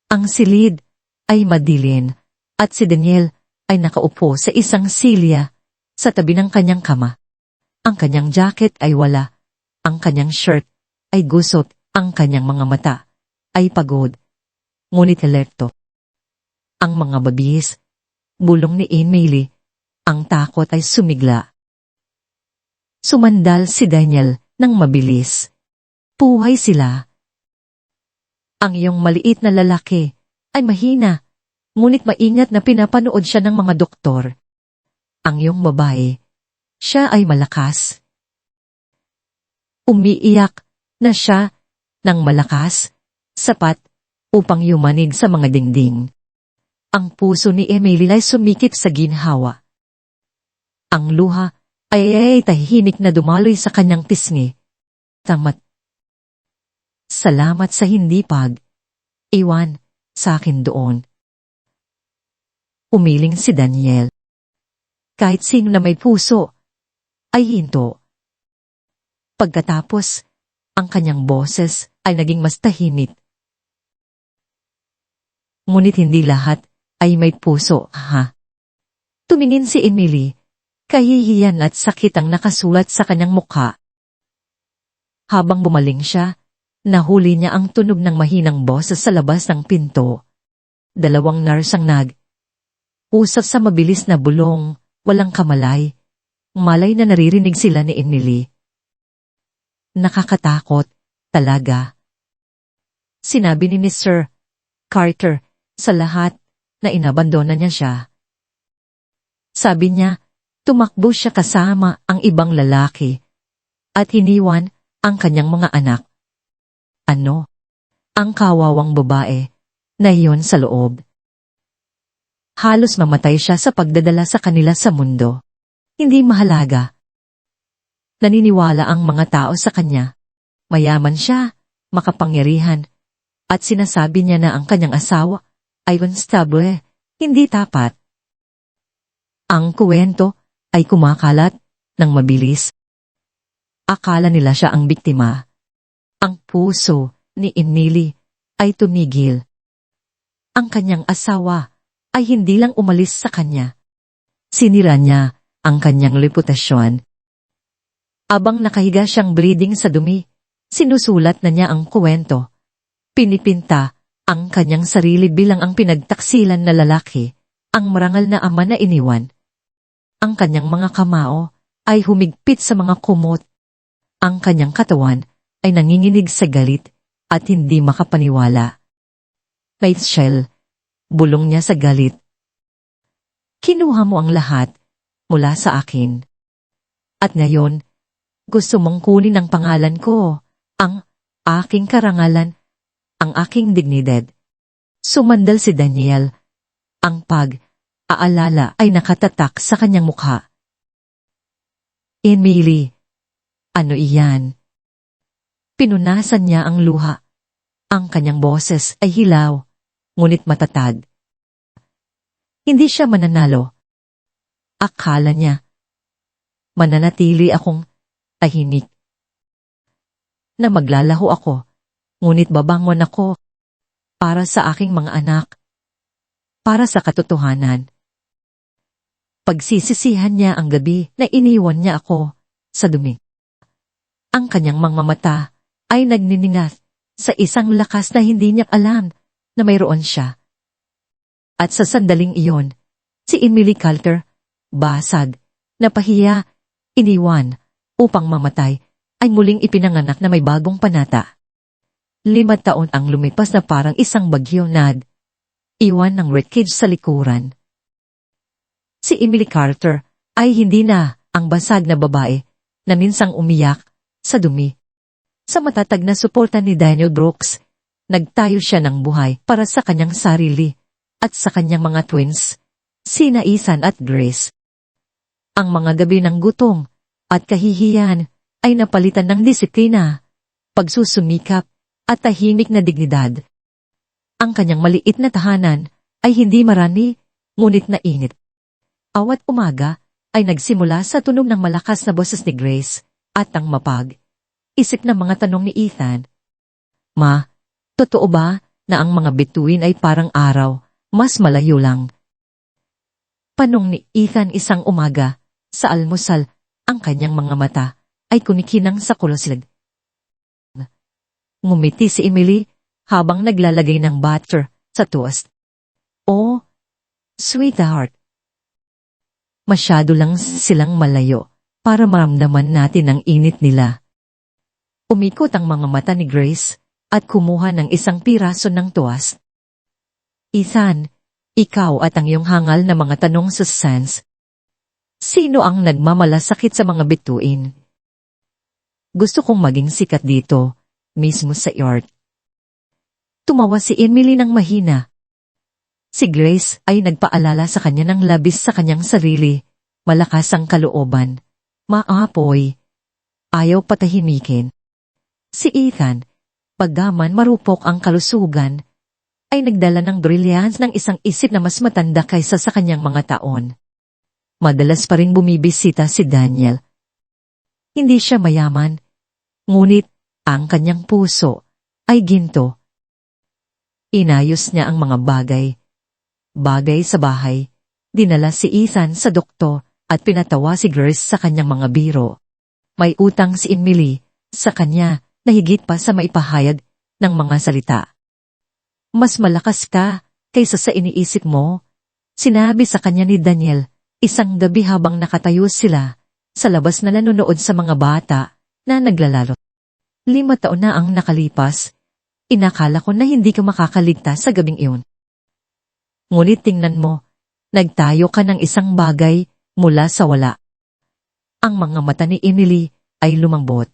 ang silid ay madilin at si Daniel ay nakaupo sa isang silya sa tabi ng kanyang kama. Ang kanyang jacket ay wala, ang kanyang shirt ay gusot, ang kanyang mga mata ay pagod, ngunit alerto. Ang mga babis, bulong ni Emily, ang takot ay sumigla. Sumandal si Daniel ng mabilis. Puhay sila. Ang iyong maliit na lalaki ay mahina, ngunit maingat na pinapanood siya ng mga doktor. Ang iyong babae, siya ay malakas. Umiiyak na siya ng malakas, sapat upang yumanig sa mga dingding. Ang puso ni Emily ay sumikip sa ginhawa. Ang luha ay tahimik na dumaloy sa kanyang pisngi. Tamat. Salamat sa hindi iwan sa akin doon. Umiling si Daniel. Kahit sino na may puso, ay hinto. Pagkatapos, ang kanyang boses ay naging mas tahimik. Ngunit hindi lahat ay may puso, ha? Tumingin si Emily, kahihiyan at sakit ang nakasulat sa kanyang mukha. Habang bumaling siya, nahuli niya ang tunog ng mahinang boses sa labas ng pinto. Dalawang nurse ang usap sa mabilis na bulong, walang kamalay. Malay na naririnig sila ni Emily. Nakakatakot, talaga. Sinabi ni Mr. Carter sa lahat na inabandona niya siya. Sabi niya, tumakbo siya kasama ang ibang lalaki at hiniwan ang kanyang mga anak. Ano? Ang kawawang babae na iyon sa loob. Halos mamatay siya sa pagdadala sa kanila sa mundo. Hindi mahalaga. Naniniwala ang mga tao sa kanya. Mayaman siya, makapangyarihan, at sinasabi niya na ang kanyang asawa ay unstable, hindi tapat. Ang kuwento ay kumakalat ng mabilis. Akala nila siya ang biktima. Ang puso ni Emily ay tumigil. Ang kanyang asawa ay hindi lang umalis sa kanya. Sinira niya ang kanyang reputasyon. Abang nakahiga siyang breathing sa dumi, sinusulat na niya ang kuwento. Pinipinta ang kanyang sarili bilang ang pinagtaksilan na lalaki, ang marangal na ama na iniwan. Ang kanyang mga kamao ay humigpit sa mga kumot. Ang kanyang katawan ay nanginginig sa galit at hindi makapaniwala. Rachel, bulong niya sa galit. Kinuha mo ang lahat mula sa akin. At ngayon, gusto mong kunin ang pangalan ko, ang aking karangalan, ang aking dignidad. Sumandal si Daniel. Ang pag-aalala ay nakatatak sa kanyang mukha. Emily, ano iyan? Pinunasan niya ang luha. Ang kanyang boses ay hilaw, ngunit matatag. Hindi siya mananalo. Akala niya. Mananatili akong tahimik. Na maglalaho ako, ngunit babangon ako para sa aking mga anak. Para sa katotohanan. Pagsisisihan niya ang gabi na iniwan niya ako sa dumi. Ang kanyang mga mata ay nagniningas sa isang lakas na hindi niya alam na mayroon siya. At sa sandaling iyon, si Emily Calter, basag, napahiya, iniwan, upang mamatay, ay muling ipinanganak na may bagong panata. 5 taon ang lumipas na parang isang bagyo na iwan ng wreckage sa likuran. Si Emily Carter ay hindi na ang basag na babae na minsang umiyak sa dumi. Sa matatag na suporta ni Daniel Brooks, nagtayo siya ng buhay para sa kanyang sarili at sa kanyang mga twins, sina Ethan at Grace. Ang mga gabi ng gutom at kahihiyan ay napalitan ng disiplina, pagsusumikap at tahimik na dignidad. Ang kanyang maliit na tahanan ay hindi marami, ngunit nainit. Awat umaga ay nagsimula sa tunog ng malakas na boses ni Grace at ang mapag-isip na mga tanong ni Ethan. Ma, totoo ba na ang mga bituin ay parang araw, mas malayo lang? Panong ni Ethan isang umaga, sa almusal, ang kanyang mga mata ay kumikinang sa kulosilid. Ngumiti si Emily habang naglalagay ng butter sa toast. Oh, sweetheart. Masyado lang silang malayo para maramdaman natin ang init nila. Umikot ang mga mata ni Grace at kumuha ng isang piraso ng toast. Ethan, ikaw at ang iyong hangal na mga tanong sa Sans. Sino ang nagmamalasakit sa mga bituin? Gusto kong maging sikat dito, mismo sa yard. Tumawa si Emily ng mahina. Si Grace ay nagpaalala sa kanya ng labis sa kanyang sarili, malakas ang kalooban, maapoy, ayaw patahimikin. Si Ethan, paggaman marupok ang kalusugan, ay nagdala ng brilliance ng isang isip na mas matanda kaysa sa kanyang mga taon. Madalas pa rin bumibisita si Daniel. Hindi siya mayaman, ngunit ang kanyang puso ay ginto. Inayos niya ang mga bagay sa bahay, dinala si Ethan sa doktor at pinatawa si Grace sa kanyang mga biro. May utang si Emily sa kanya na higit pa sa maipahayag ng mga salita. Mas malakas ka kaysa sa iniisip mo, sinabi sa kanya ni Daniel isang gabi habang nakatayo sila sa labas na nanonood sa mga bata na naglalaro. 5 taon na ang nakalipas, inakala ko na hindi ka makakaligtas sa gabing iyon. Ngunit tingnan mo, nagtayo ka ng isang bagay mula sa wala. Ang mga mata ni Emily ay lumambot.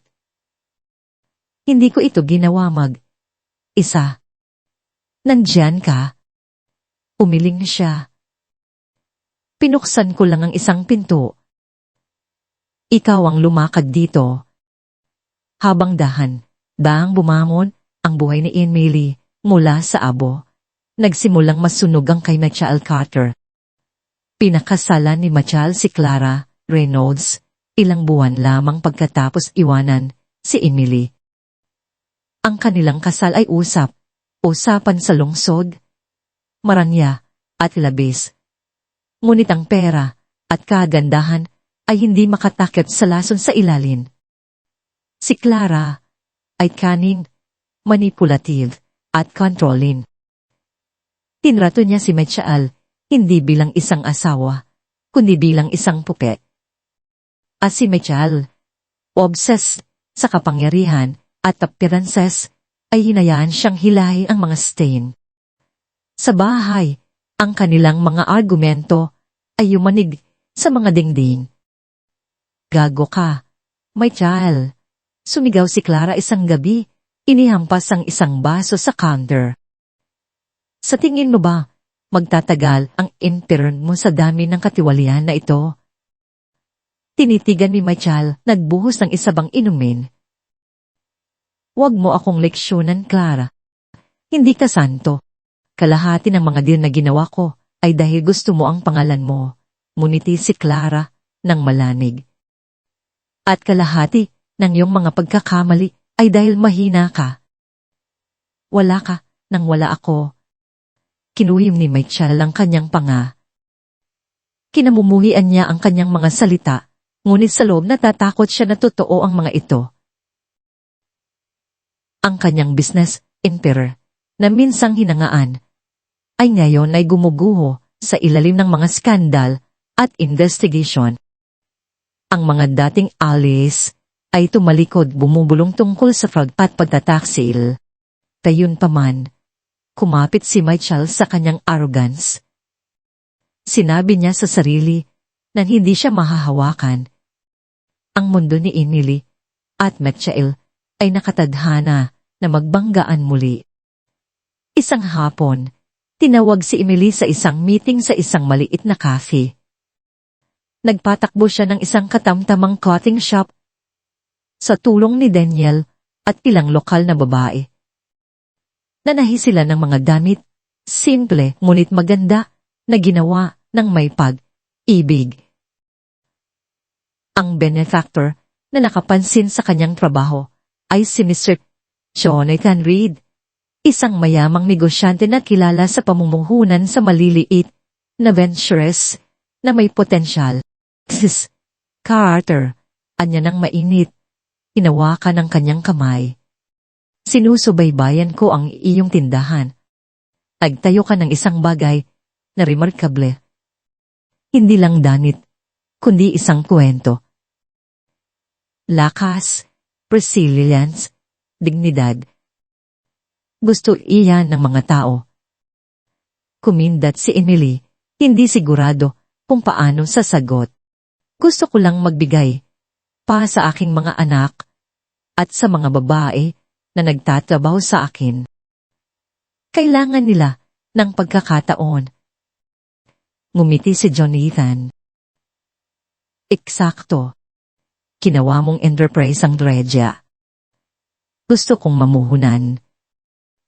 Hindi ko ito ginawa mag-isa. Nandiyan ka. Umiling siya. Pinuksan ko lang ang isang pinto. Ikaw ang lumakad dito. Habang dahan bumangon ang buhay ni Emily mula sa abo, nagsimulang masunog ang kay Michael Carter. Pinakasalan ni Michael si Clara Reynolds, ilang buwan lamang pagkatapos iwanan si Emily. Ang kanilang kasal ay usapan sa lungsod, maranya at labis. Ngunit ang pera at kagandahan ay hindi makatakip sa lason sa ilalim. Si Clara ay cunning, manipulative, at controlling. Tinrato niya si Michael hindi bilang isang asawa, kundi bilang isang pupe. At si Michael, obsessed sa kapangyarihan at appearances, ay hinayaan siyang hilahin ang mga stain. Sa bahay, ang kanilang mga argumento ay yumanig sa mga dingding. Gago ka, Michael. Sumigaw si Clara isang gabi, inihampas ang isang baso sa counter. Sa tingin mo ba, magtatagal ang intern mo sa dami ng katiwalian na ito? Tinitigan ni Michael, nagbuhos ng isa bang inumin. Huwag mo akong leksyonan, Clara. Hindi ka santo. Kalahati ng mga deal na ginawa ko ay dahil gusto mo ang pangalan mo. Nguniti si Clara ng malanig. At kalahati ng iyong mga pagkakamali ay dahil mahina ka. Wala ka nang wala ako. Kinuyim ni Michael ang kanyang panga. Kinamumuhian niya ang kanyang mga salita, ngunit sa loob natatakot siya na totoo ang mga ito. Ang kanyang business empire, na minsang hinangaan, ay ngayon ay gumuguho sa ilalim ng mga skandal at investigation. Ang mga dating allies ay tumalikod bumubulong tungkol sa fraud at pagtataksil. Gayunpaman, kumapit si Michael sa kanyang arrogance. Sinabi niya sa sarili na hindi siya mahahawakan. Ang mundo ni Emily at Michael ay nakatadhana na magbanggaan muli. Isang hapon, tinawag si Emily sa isang meeting sa isang maliit na cafe. Nagpatakbo siya ng isang katamtamang clothing shop sa tulong ni Daniel at ilang lokal na babae. Nanahi sila ng mga damit, simple ngunit maganda, na ginawa ng may pag-ibig. Ang benefactor na nakapansin sa kanyang trabaho ay si Mr. Jonathan Reed, isang mayamang negosyante na kilala sa pamumuhunan sa maliliit na ventures na may potensyal. Sis Carter, anya ng mainit, hinawakan ng kanyang kamay. Sinusubaybayan ko ang iyong tindahan. Nagtayo ka ng isang bagay na remarkable. Hindi lang danit, kundi isang kwento. Lakas, resilience, dignidad. Gusto iyan ng mga tao. Kumindat si Emily, hindi sigurado kung paano sasagot. Gusto ko lang magbigay para sa aking mga anak at sa mga babae na nagtatrabaho sa akin. Kailangan nila ng pagkakataon. Ngumiti si Jonathan. Eksakto. Ginawa mong enterprise ang Dredya. Gusto kong mamuhunan.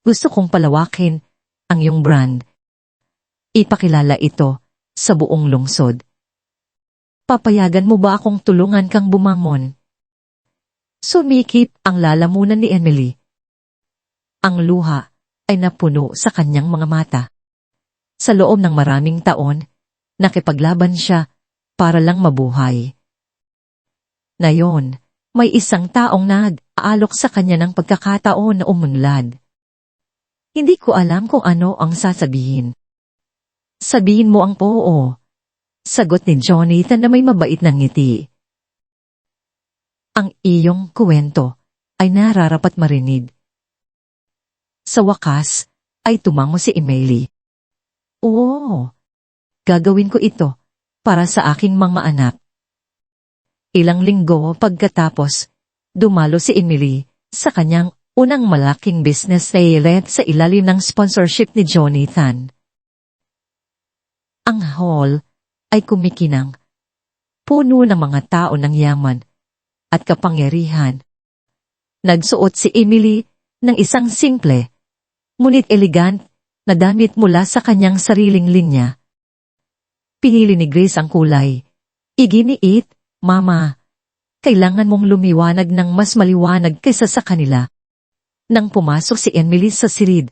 Gusto kong palawakin ang iyong brand. Ipakilala ito sa buong lungsod. Papayagan mo ba akong tulungan kang bumangon? Sumikip ang lalamunan ni Emily. Ang luha ay napuno sa kanyang mga mata. Sa loob ng maraming taon, nakipaglaban siya para lang mabuhay. Ngayon, may isang taong nag-aalok sa kanya ng pagkakataon na umunlad. Hindi ko alam kung ano ang sasabihin. Sabihin mo ang oo. Sagot ni Jonathan na may mabait na ngiti. Ang iyong kwento ay nararapat marinig. Sa wakas, ay tumango si Emily. Oo, gagawin ko ito para sa aking mga anak. Ilang linggo pagkatapos, dumalo si Emily sa kanyang unang malaking business na ilet sa ilalim ng sponsorship ni Jonathan. Ang hall ay kumikinang, puno ng mga tao ng yaman at kapangyarihan. Nagsuot si Emily ng isang simple, ngunit elegant na damit mula sa kanyang sariling linya. Pinili ni Grace ang kulay. Iginiit, Mama, kailangan mong lumiwanag ng mas maliwanag kaysa sa kanila. Nang pumasok si Emily sa silid,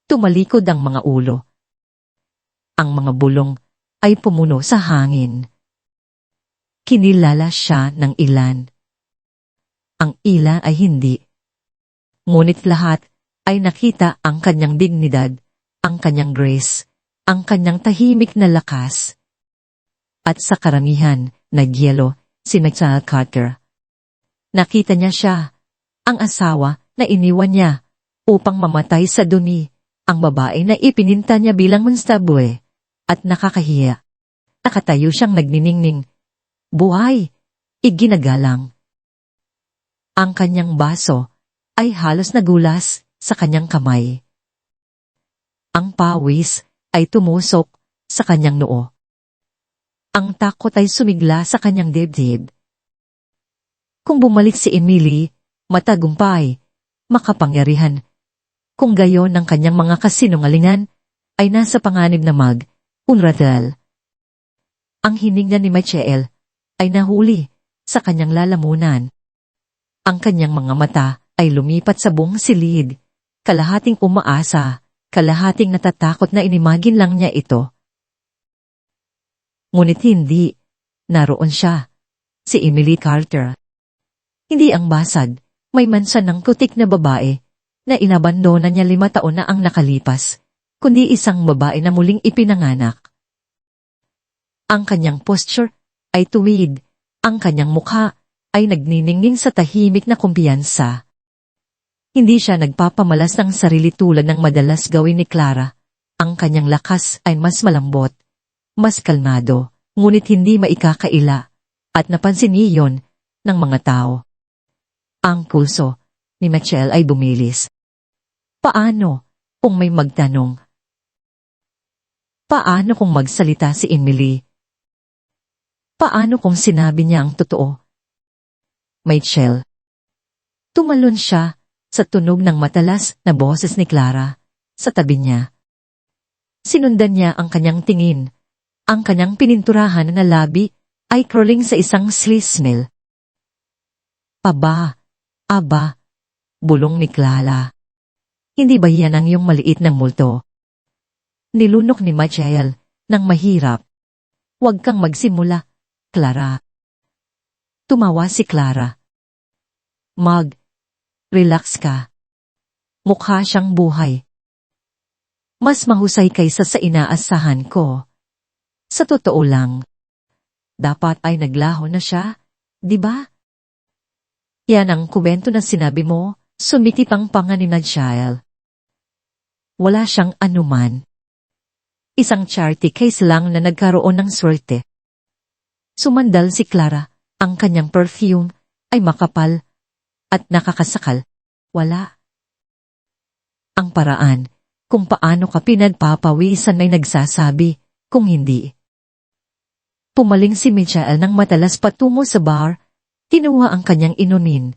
tumalikod ang mga ulo. Ang mga bulong ay pumuno sa hangin. Kinilala siya ng ilan. Ang ilan ay hindi. Ngunit lahat ay nakita ang kanyang dignidad, ang kanyang grace, ang kanyang tahimik na lakas. At sa karamihan, nagyelo si Michael Carter. Nakita niya siya, ang asawa na iniwan niya upang mamatay sa dumi, ang babae na ipininta niya bilang monstable at nakakahiya. Nakatayo siyang nagniningning. Buhay, iginagalang. Ang kanyang baso ay halos nagulas sa kanyang kamay. Ang pawis ay tumusok sa kanyang noo. Ang takot ay sumigla sa kanyang dibdib. Kung bumalik si Emily, matagumpay, makapangyarihan. Kung gayon ng kanyang mga kasinungalingan, ay nasa panganib na unratal. Ang hininga ni Michael ay nahuli sa kanyang lalamunan. Ang kanyang mga mata ay lumipat sa buong silid, kalahating umaasa, kalahating natatakot na inimagin lang niya ito. Ngunit hindi, naroon siya, si Emily Carter. Hindi ang basag, may mansa ng kutik na babae na inabandona niya 5 taon na ang nakalipas, kundi isang babae na muling ipinanganak. Ang kanyang posture ay tuwid, ang kanyang mukha ay nagniningning sa tahimik na kumpiyansa. Hindi siya nagpapamalas ng sarili tulad ng madalas gawin ni Clara. Ang kanyang lakas ay mas malambot, mas kalmado, ngunit hindi maikakaila, at napansin niyon ng mga tao. Ang pulso ni Michael ay bumilis. Paano kung may magtanong? Paano kung magsalita si Emily? Paano kung sinabi niya ang totoo? Michael. Tumalon siya sa tunog ng matalas na boses ni Clara sa tabi niya. Sinundan niya ang kanyang tingin. Ang kanyang pininturahan na labi ay curling sa isang smile. Aba, bulong ni Clara. Hindi ba yan ang iyong maliit ng multo? Nilunok ni Michael ng mahirap. Huwag kang magsimula, Clara. Tumawa si Clara. Relax ka. Mukha siyang buhay. Mas mahusay kaysa sa inaasahan ko. Sa totoo lang, dapat ay naglaho na siya, di ba? Yan ang kuwento na sinabi mo, sumikip ang panga ni Michael. Wala siyang anuman. Isang charity case lang na nagkaroon ng swerte. Sumandal si Clara, ang kanyang perfume ay makapal at nakakasakal. Wala. Ang paraan kung paano ka pinagpapawisan may nagsasabi, kung hindi. Pumaling si Michael nang matalas patungo sa bar, kinuha ang kanyang inumin.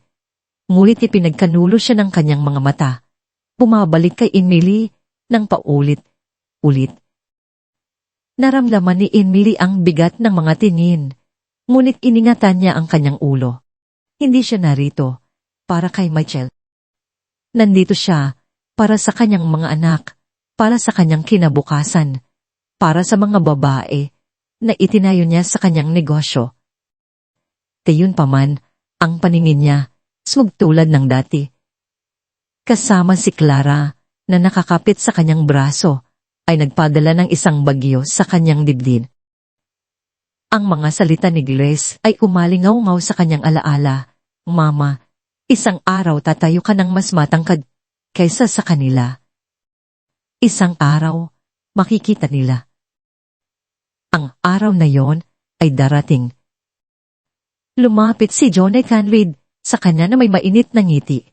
Ngulit ipinagkanulo siya ng kanyang mga mata. Bumabalik kay Emily ng paulit-ulit. Naramdaman ni Emily ang bigat ng mga tingin. Ngunit iningatan niya ang kanyang ulo. Hindi siya narito para kay Michael. Nandito siya para sa kanyang mga anak, para sa kanyang kinabukasan, para sa mga babae na itinayo niya sa kanyang negosyo. Gayunpaman, ang paningin niya, smugtulad ng dati. Kasama si Clara, na nakakapit sa kanyang braso, ay nagpadala ng isang bagyo sa kanyang dibdib. Ang mga salita ni Grace ay umalingaw-ngaw sa kanyang alaala. Mama, isang araw tatayo ka ng mas matangkad kaysa sa kanila. Isang araw, makikita nila. Ang araw na yon ay darating. Lumapit si Johnny Canrid sa kanya na may mainit na ngiti.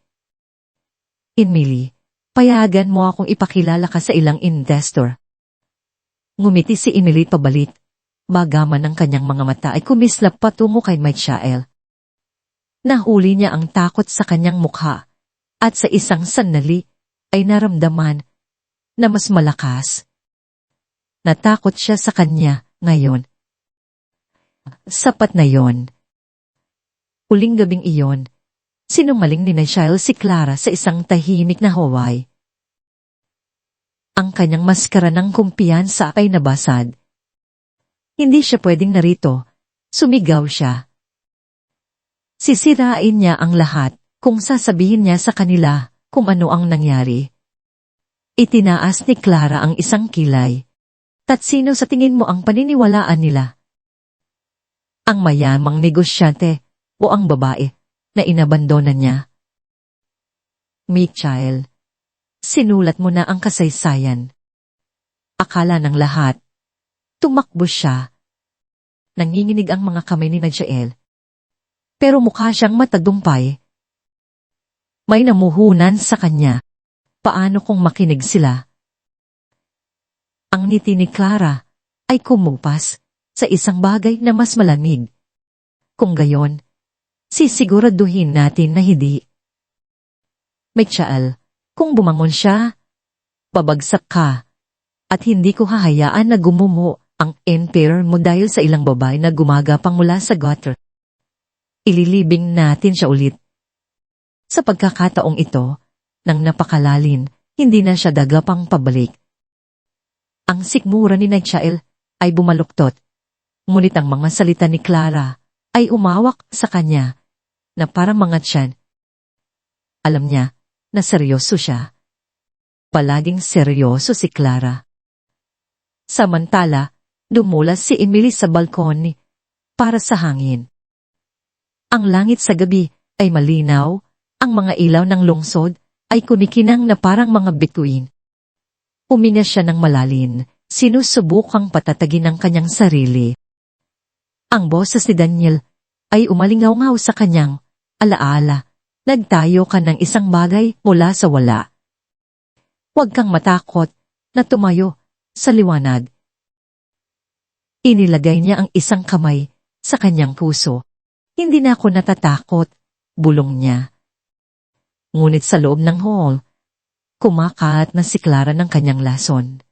Emily, payagan mo akong ipakilala ka sa ilang investor. Ngumiti si Emily pabalik. Bagaman ang kanyang mga mata ay kumislap patungo kay Michael. Nahuli niya ang takot sa kanyang mukha at sa isang sandali ay naramdaman na mas malakas. Natakot siya sa kanya ngayon. Sapat na yon. Huling gabing iyon, sinungaling ni Michael si Clara sa isang tahimik na Hawaii. Ang kanyang maskara ng kumpiyansa ay nabasag. Hindi siya pwedeng narito. Sumigaw siya. Sisirain niya ang lahat kung sasabihin niya sa kanila kung ano ang nangyari. Itinaas ni Clara ang isang kilay. Sino sa tingin mo ang paniniwalaan nila? Ang mayamang negosyante o ang babae na inabandona niya? Michael, sinulat mo na ang kasaysayan. Akala ng lahat. Tumakbo siya. Nanginginig ang mga kamay ni Michael. Pero mukha siyang matagumpay. May namuhunan sa kanya. Paano kung makinig sila? Ang ngiti ni Clara ay kumupas sa isang bagay na mas malamig. Kung gayon, sisiguraduhin natin na hindi. Michael, kung bumangon siya, babagsak ka. At hindi ko hahayaan na gumumo ang emperor mo dahil sa ilang babae na gumagapang mula sa gutter. Ililibing natin siya ulit. Sa pagkakataong ito, nang napakalalin, hindi na siya dagapang pabalik. Ang sikmura ni Michael ay bumaluktot, ngunit ang mga salita ni Clara ay umawak sa kanya na parang mga tiyan. Alam niya na seryoso siya. Palaging seryoso si Clara. Samantala, dumulas si Emily sa balkon para sa hangin. Ang langit sa gabi ay malinaw, ang mga ilaw ng lungsod ay kumikinang na parang mga bituin. Huminga siya ng malalim, sinusubukang patatagin ang kanyang sarili. Ang boses ni Daniel ay umalingaw-ngaw sa kanyang alaala. Nagtayo ka ng isang bagay mula sa wala. Huwag kang matakot na tumayo sa liwanag. Inilagay niya ang isang kamay sa kanyang puso. Hindi na ako natatakot, bulong niya. Ngunit sa loob ng hall, kumakaat na si Clara ng kanyang lason.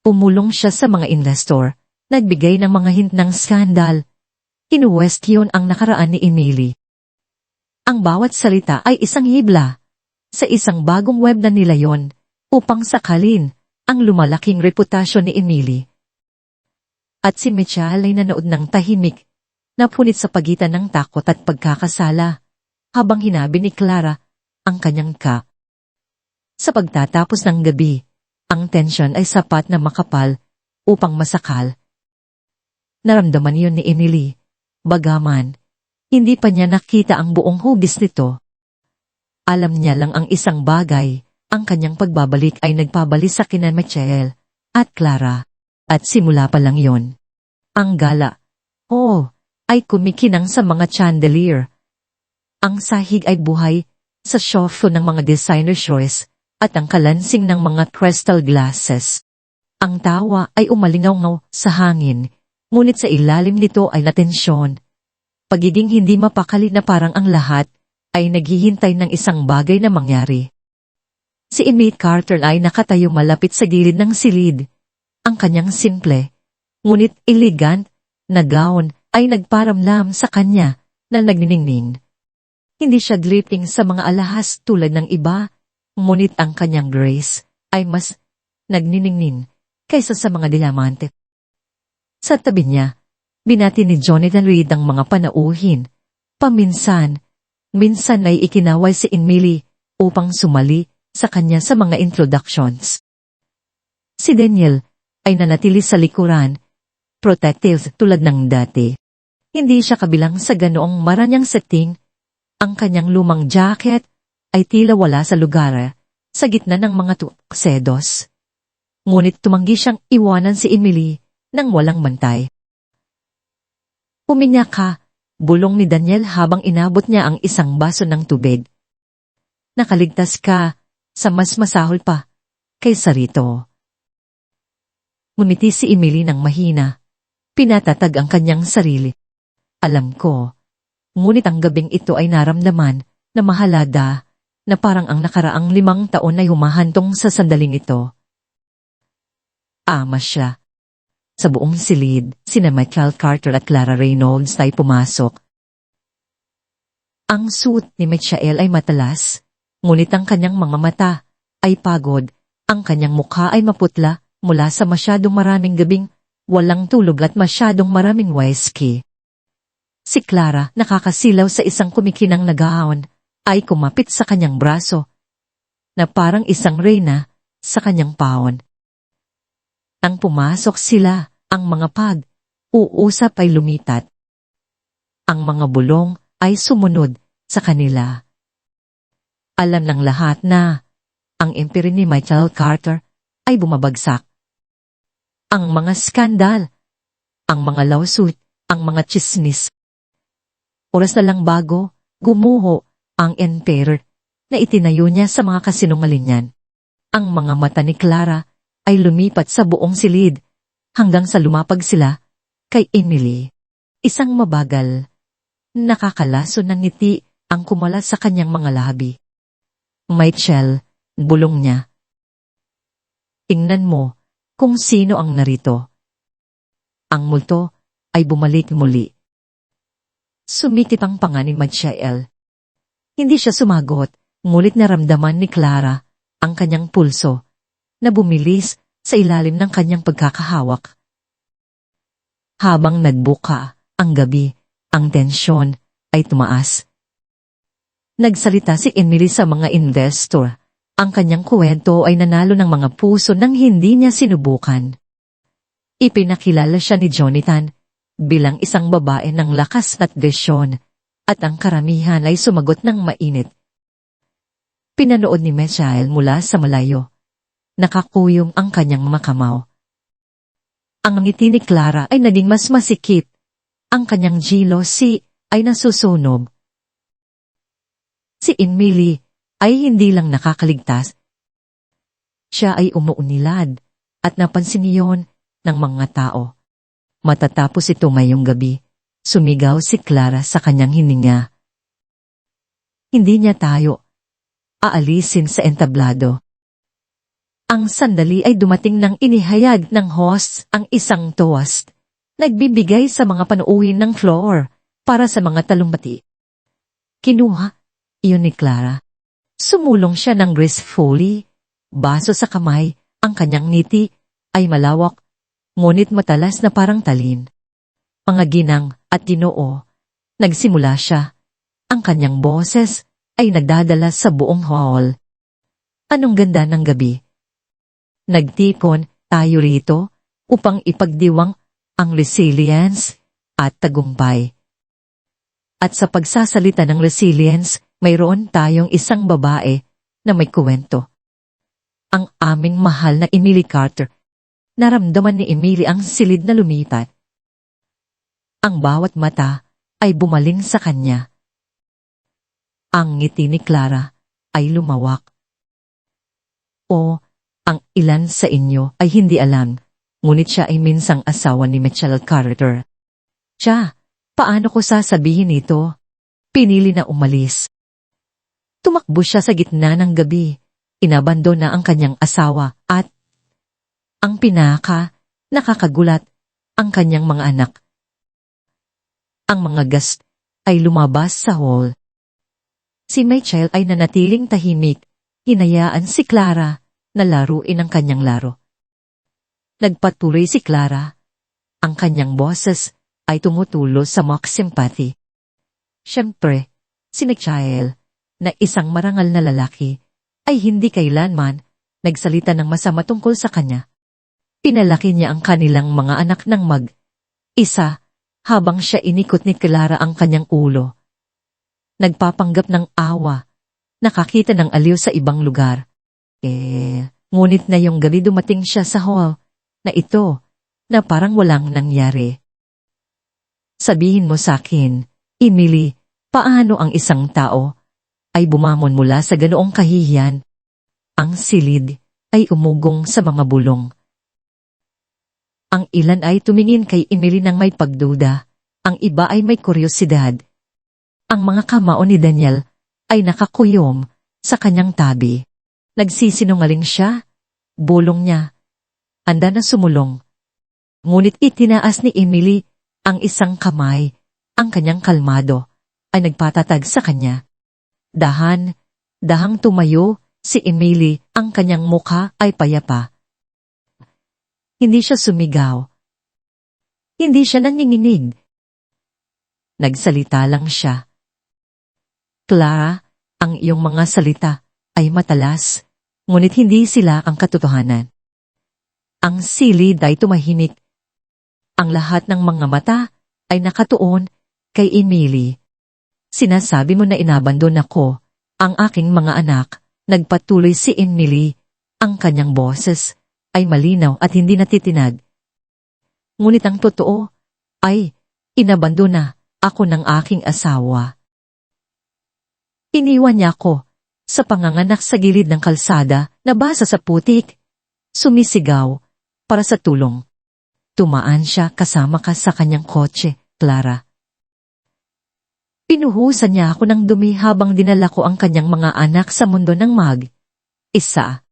Umulong siya sa mga investor, nagbigay ng mga hint ng skandal. Kinuwestiyon ang nakaraan ni Emily. Ang bawat salita ay isang hibla sa isang bagong web na nilayon upang sakalin ang lumalaking reputasyon ni Emily. At si Michael ay nanood ng tahimik, napunit sa pagitan ng takot at pagkakasala, habang hinabi ni Clara ang kanyang ka. Sa pagtatapos ng gabi, ang tensyon ay sapat na makapal upang masakal. Naramdaman yun ni Emily, bagaman hindi pa niya nakita ang buong hugis nito. Alam niya lang ang isang bagay, ang kanyang pagbabalik ay nagpabalik sa kina Michael at Clara. At simula pa lang yon. Ang gala, ay kumikinang sa mga chandelier. Ang sahig ay buhay sa show ng mga designer shoes at ang kalansing ng mga crystal glasses. Ang tawa ay umalingaw-ngaw sa hangin, ngunit sa ilalim nito ay natensyon. Pagiging hindi mapakali na parang ang lahat ay naghihintay ng isang bagay na mangyari. Si Emmett Carter ay nakatayo malapit sa gilid ng silid. Ang kanyang simple, ngunit elegant, na gown ay nagparamlam sa kanya na nagniningning. Hindi siya dripping sa mga alahas tulad ng iba, ngunit ang kanyang grace ay mas nagniningning kaysa sa mga diamante. Sa tabi niya, binati ni Jonathan Reed ang mga panauhin. Minsan ay ikinaway si Emily upang sumali sa kanya sa mga introductions. Si Daniel ay nanatili sa likuran, protective tulad ng dati. Hindi siya kabilang sa ganoong maranyang setting. Ang kanyang lumang jacket ay tila wala sa lugar sa gitna ng mga tuksedos. Ngunit tumanggi siyang iwanan si Emily nang walang bantay. Uminya ka, bulong ni Daniel habang inabot niya ang isang baso ng tubig. Nakaligtas ka sa mas masahol pa kaysa rito. Ngumiti si Emily ng mahina. Pinatatag ang kanyang sarili. Alam ko, ngunit ang gabing ito ay naramdaman na mahalada na parang ang nakaraang 5 taon ay humahantong sa sandaling ito. Ama siya. Sa buong silid, sina Michael Carter at Clara Reynolds ay pumasok. Ang suit ni Michael ay matalas, ngunit ang kanyang mga mata ay pagod, ang kanyang mukha ay maputla mula sa masyadong maraming gabing walang tulog at masyadong maraming whiskey. Si Clara, nakakasilaw sa isang kumikinang na gown, ay kumapit sa kanyang braso, na parang isang reyna sa kanyang pawon. Nang pumasok sila, ang mga pag-uusap ay lumitat. Ang mga bulong ay sumunod sa kanila. Alam ng lahat na ang empire ni Michael Carter ay bumabagsak. Ang mga skandal, ang mga lawsuit, ang mga chismis. Oras na lang bago, gumuho ang emperor na itinayo niya sa mga kasinungalingan. Ang mga mata ni Clara ay lumipat sa buong silid hanggang sa lumapag sila kay Emily. Isang mabagal Nakakalaso ng ngiti ang kumala sa kanyang mga labi. Michael, bulong niya. Tingnan mo kung sino ang narito. Ang multo ay bumalik muli. Sumikip ang panga ni Michael. Hindi siya sumagot, ngulit naramdaman ni Clara ang kanyang pulso na bumilis sa ilalim ng kanyang pagkakahawak. Habang nagbuka ang gabi, ang tensyon ay tumaas. Nagsalita si Emily sa mga investor. Ang kanyang kwento ay nanalo ng mga puso nang hindi niya sinubukan. Ipinakilala siya ni Jonathan bilang isang babae ng lakas at desyon, at ang karamihan ay sumagot ng mainit. Pinanood ni Michael mula sa malayo. Nakakuyom ang kanyang mga kamao. Ang ngiti ni Clara ay naging mas masikip. Ang kanyang jealousy ay nasusunog. Si Emily ay hindi lang nakakaligtas. Siya ay umuunilad at napansin niyon ng mga tao. Matatapos ito ngayong gabi, sumigaw si Clara sa kanyang hininga. Hindi niya tayo aalisin sa entablado. Ang sandali ay dumating nang inihayag ng host ang isang toast. Nagbibigay sa mga panuuhin ng floor para sa mga talumpati. Kinuha iyon ni Clara. Sumulong siya ng gracefully, baso sa kamay, ang kanyang ngiti ay malawak, ngunit matalas na parang talin. Mga ginang at ginoo, nagsimula siya. Ang kanyang boses ay nagdadala sa buong hall. Anong ganda ng gabi. Nagtipon tayo rito upang ipagdiwang ang resilience at tagumpay. At sa pagsasalita ng resilience, mayroon tayong isang babae na may kwento. Ang aming mahal na Emily Carter. Naramdaman ni Emily ang silid na lumipat. Ang bawat mata ay bumaling sa kanya. Ang ngiti ni Clara ay lumawak. O, ang ilan sa inyo ay hindi alam, ngunit siya ay minsang asawa ni Michael Carter. Siya, paano ko sasabihin ito? Pinili na umalis. Tumakbo siya sa gitna ng gabi. Inabandona ang kanyang asawa at ang nakakagulat, ang kanyang mga anak. Ang mga guest ay lumabas sa hall. Si Michael ay nanatiling tahimik, hinayaan si Clara na laruin ang kanyang laro. Nagpatuloy si Clara. Ang kanyang boses ay tumutulo sa mock sympathy. Siyempre, si Michael, na isang marangal na lalaki, ay hindi kailanman nagsalita ng masama tungkol sa kanya. Pinalaki niya ang kanilang mga anak ng mag-isa habang siya inikot ni Clara ang kanyang ulo. Nagpapanggap ng awa, nakakita ng aliw sa ibang lugar. Ngunit na yung gabi dumating siya sa hall na ito na parang walang nangyari. Sabihin mo sa akin, Emily, paano ang isang tao ay bumamon mula sa ganoong kahihiyan? Ang silid ay umugong sa mga bulong. Ang ilan ay tumingin kay Emily ng may pagduda, ang iba ay may kuryosidad. Ang mga kamao ni Daniel ay nakakuyom sa kanyang tabi. Nagsisinungaling siya, bulong niya. Handa na sumulong. Ngunit itinaas ni Emily ang isang kamay, ang kanyang kalmado ay nagpatatag sa kanya. Dahang tumayo si Emily, ang kanyang mukha ay payapa. Hindi siya sumigaw. Hindi siya nanginginig. Nagsalita lang siya. Clara, ang iyong mga salita ay matalas, ngunit hindi sila ang katotohanan. Ang silid ay tumahimik. Ang lahat ng mga mata ay nakatuon kay Emily. Sinasabi mo na inabandon ako ang aking mga anak. Nagpatuloy si Emily. Ang kanyang boses ay malinaw at hindi natitinag. Ngunit ang totoo ay inabandona ako ng aking asawa. Iniwan niya ako sa panganganak sa gilid ng kalsada na basa sa putik. Sumisigaw para sa tulong. Tumaan siya kasama ka sa kanyang kotse, Clara. Pinuhusan niya ako ng dumi habang dinala ko ang kanyang mga anak sa mundo ng mag-isa.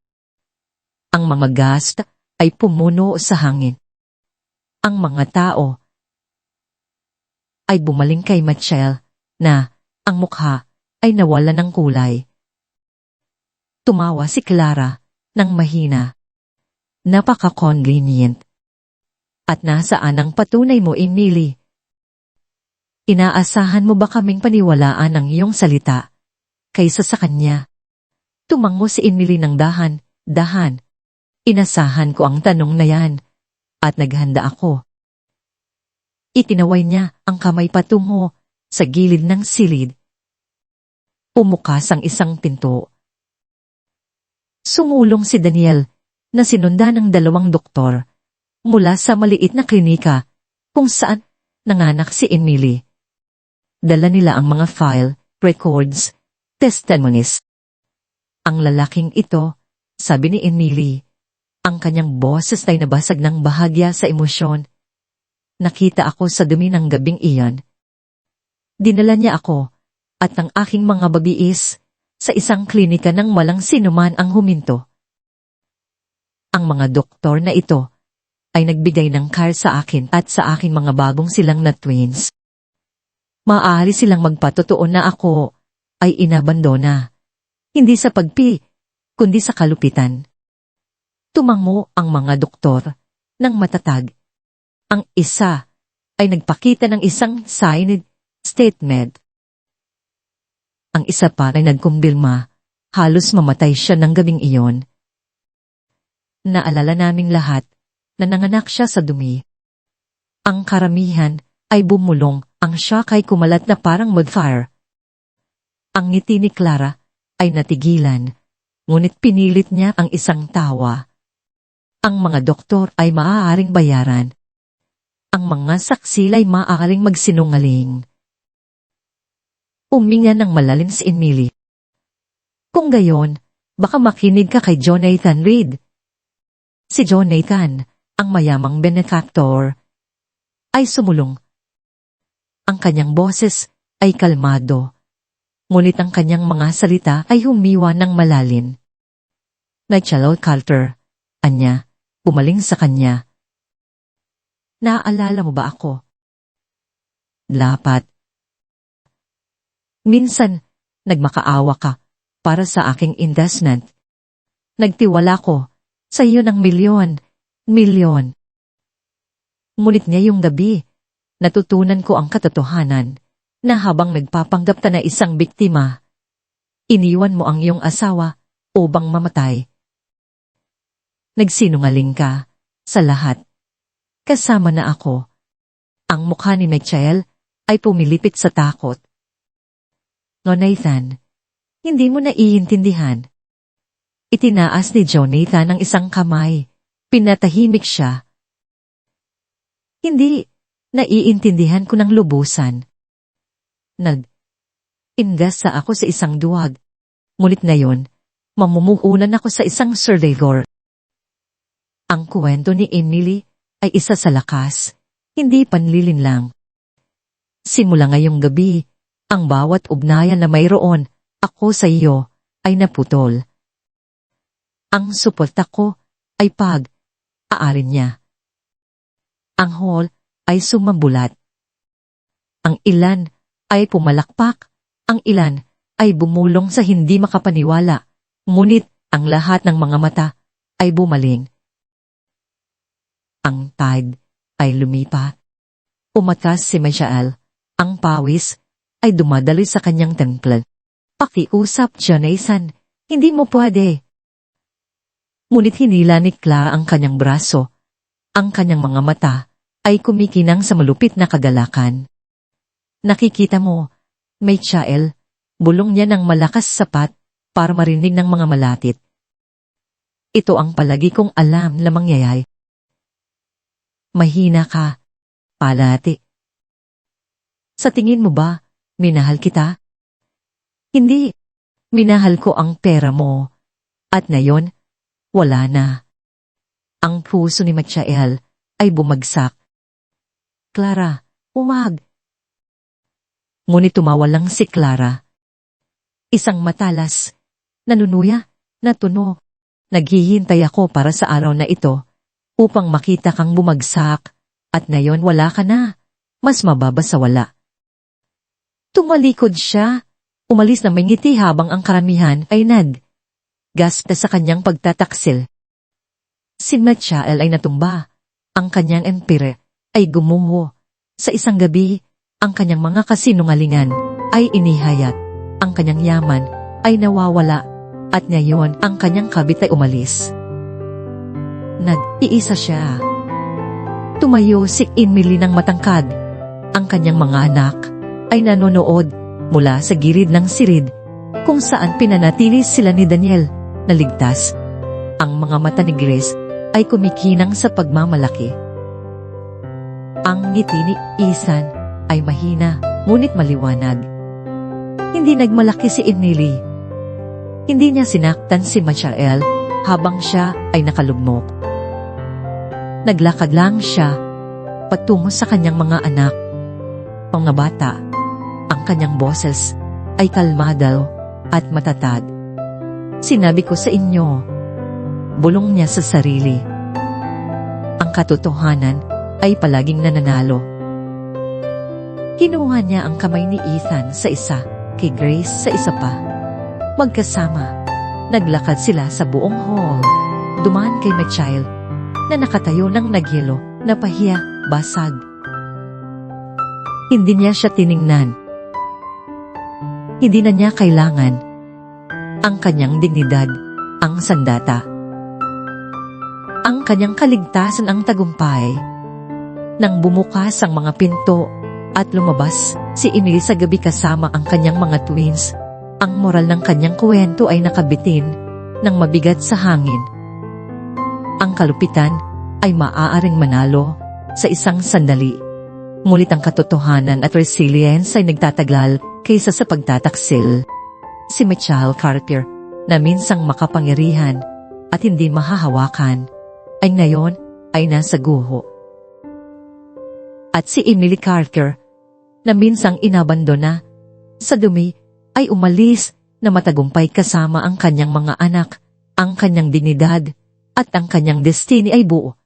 Ang mga gast ay pumuno sa hangin. Ang mga tao ay bumaling kay Mitchell na ang mukha ay nawala ng kulay. Tumawa si Clara ng mahina. Napaka-convenient. At nasaan ang patunay mo, Emily? Inaasahan mo ba kaming paniwalaan ang iyong salita kaysa sa kanya? Tumango si Emily ng dahan. Inasahan ko ang tanong na yan at naghanda ako. Itinaway niya ang kamay patungo sa gilid ng silid. Pumukas ang isang pinto. Sumulong si Daniel na sinundan ng 2 doktor mula sa maliit na klinika kung saan nanganak si Emily. Dala nila ang mga file, records, testimonies. Ang lalaking ito, sabi ni Emily, ang kanyang boses ay nabasag ng bahagya sa emosyon. Nakita ako sa dumi ng gabing iyon. Dinala niya ako at ang aking mga babiis sa isang klinika nang walang sinuman ang huminto. Ang mga doktor na ito ay nagbigay ng care sa akin at sa aking mga bagong silang na twins. Maaari silang magpatotoo na ako ay inabandona. Hindi sa kundi sa kalupitan. Tumango ang mga doktor ng matatag. Ang isa ay nagpakita ng isang signed statement. Ang isa pa ay nagkumbirma, halos mamatay siya ng gabing iyon. Naalala naming lahat na nanganak siya sa dumi. Ang karamihan ay bumulong, ang shock ay kumalat na parang wildfire. Ang ngiti ni Clara ay natigilan, ngunit pinilit niya ang isang tawa. Ang mga doktor ay maaaring bayaran. Ang mga saksi ay maaaring magsinungaling. Uminga ng malalim si Emily. Kung gayon, baka makinig ka kay Jonathan Reed. Si Jonathan, ang mayamang benefactor, ay sumulong. Ang kanyang boses ay kalmado, ngunit ang kanyang mga salita ay humiwa ng malalim. Mitchell Carter, anya, bumaling sa kanya. Naaalala mo ba ako? Dapat. Minsan, nagmakaawa ka para sa aking investment. Nagtiwala ko sa iyo ng milyon. Ngunit ngayong gabi, natutunan ko ang katotohanan na habang nagpapanggap ka na isang biktima, iniwan mo ang iyong asawa upang mamatay. Nagsinungaling ka sa lahat. Kasama na ako. Ang mukha ni Mitchell ay pumilipit sa takot. No, Nathan, hindi mo naiintindihan. Itinaas ni Jonathan ang isang kamay. Pinatahimik siya. Hindi, naiintindihan ko ng lubusan. Nag-ingasa ako sa isang duwag. Ngunit ngayon, mamumuhunan ako sa isang survivor. Ang kwento ni Emily ay isa sa lakas, hindi panlilinlang. Simula ngayong gabi, ang bawat ugnayan na mayroon ako sa iyo ay naputol. Ang suporta ko ay aarin niya. Ang hall ay sumambulat. Ang ilan ay pumalakpak, ang ilan ay bumulong sa hindi makapaniwala, ngunit ang lahat ng mga mata ay bumaling. Ang tide ay lumipat. Umatas si Michael, ang pawis ay dumadaloy sa kanyang temple. Pakiusap, Jonathan, hindi mo pwede. Ngunit hinila ni Clara ang kanyang braso. Ang kanyang mga mata ay kumikinang sa malupit na kagalakan. Nakikita mo, Michael, bulong niya ng malakas sapat para marinig ng mga malapit. Ito ang palagi kong alam na mangyayari. Mahina ka, palati. Sa tingin mo ba, minahal kita? Hindi, minahal ko ang pera mo. At ngayon, wala na. Ang puso ni Michael ay bumagsak. Clara, Ngunit tumawa lang si Clara. Isang matalas, nanunuya, na tunog. Naghihintay ako para sa araw na ito, upang makita kang bumagsak, at ngayon wala ka na. Mas mababa sa wala. Tumalikod siya. Umalis na may ngiti habang ang karamihan ay gasp sa kanyang pagtataksil. Si Michael ay natumba. Ang kanyang empire ay gumuho. Sa isang gabi, ang kanyang mga kasinungalingan ay inihayat. Ang kanyang yaman ay nawawala. At ngayon, ang kanyang kabit ay umalis. Nag-iisa siya. Tumayo si Emily ng matangkad. Ang kanyang mga anak ay nanonood mula sa gilid ng sirid kung saan pinanatili sila ni Daniel na ligtas. Ang mga mata ni Grace ay kumikinang sa pagmamalaki. Ang ngiti ni Ethan ay mahina ngunit maliwanag. Hindi nagmalaki si Emily. Hindi niya sinaktan si Michael habang siya ay nakalugmok. Naglakad lang siya patungo sa kanyang mga anak. Mga bata, ang kanyang boses ay kalmado at matatag. Sinabi ko sa inyo, bulong niya sa sarili. Ang katotohanan ay palaging nananalo. Kinuha niya ang kamay ni Ethan sa isa, kay Grace sa isa pa. Magkasama, naglakad sila sa buong hall. Dumaan kay Michael, na nakatayo ng nagyelo, na pahiya, basag. Hindi niya siya tiningnan. Hindi na niya kailangan ang kanyang dignidad, ang sandata. Ang kanyang kaligtasan ang tagumpay. Nang bumukas ang mga pinto at lumabas si Emily sa gabi kasama ang kanyang mga twins, ang moral ng kanyang kwento ay nakabitin ng mabigat sa hangin. Ang kalupitan ay maaaring manalo sa isang sandali. Ngunit ang katotohanan at resilience ay nagtatagal kaysa sa pagtataksil. Si Michael Carter, na minsang makapangyarihan at hindi mahahawakan, ay ngayon ay nasa guho. At si Emily Carter, na minsang inabandona, sa dumi ay umalis na matagumpay kasama ang kanyang mga anak, ang kanyang dignidad, at ang kanyang destiny ay buo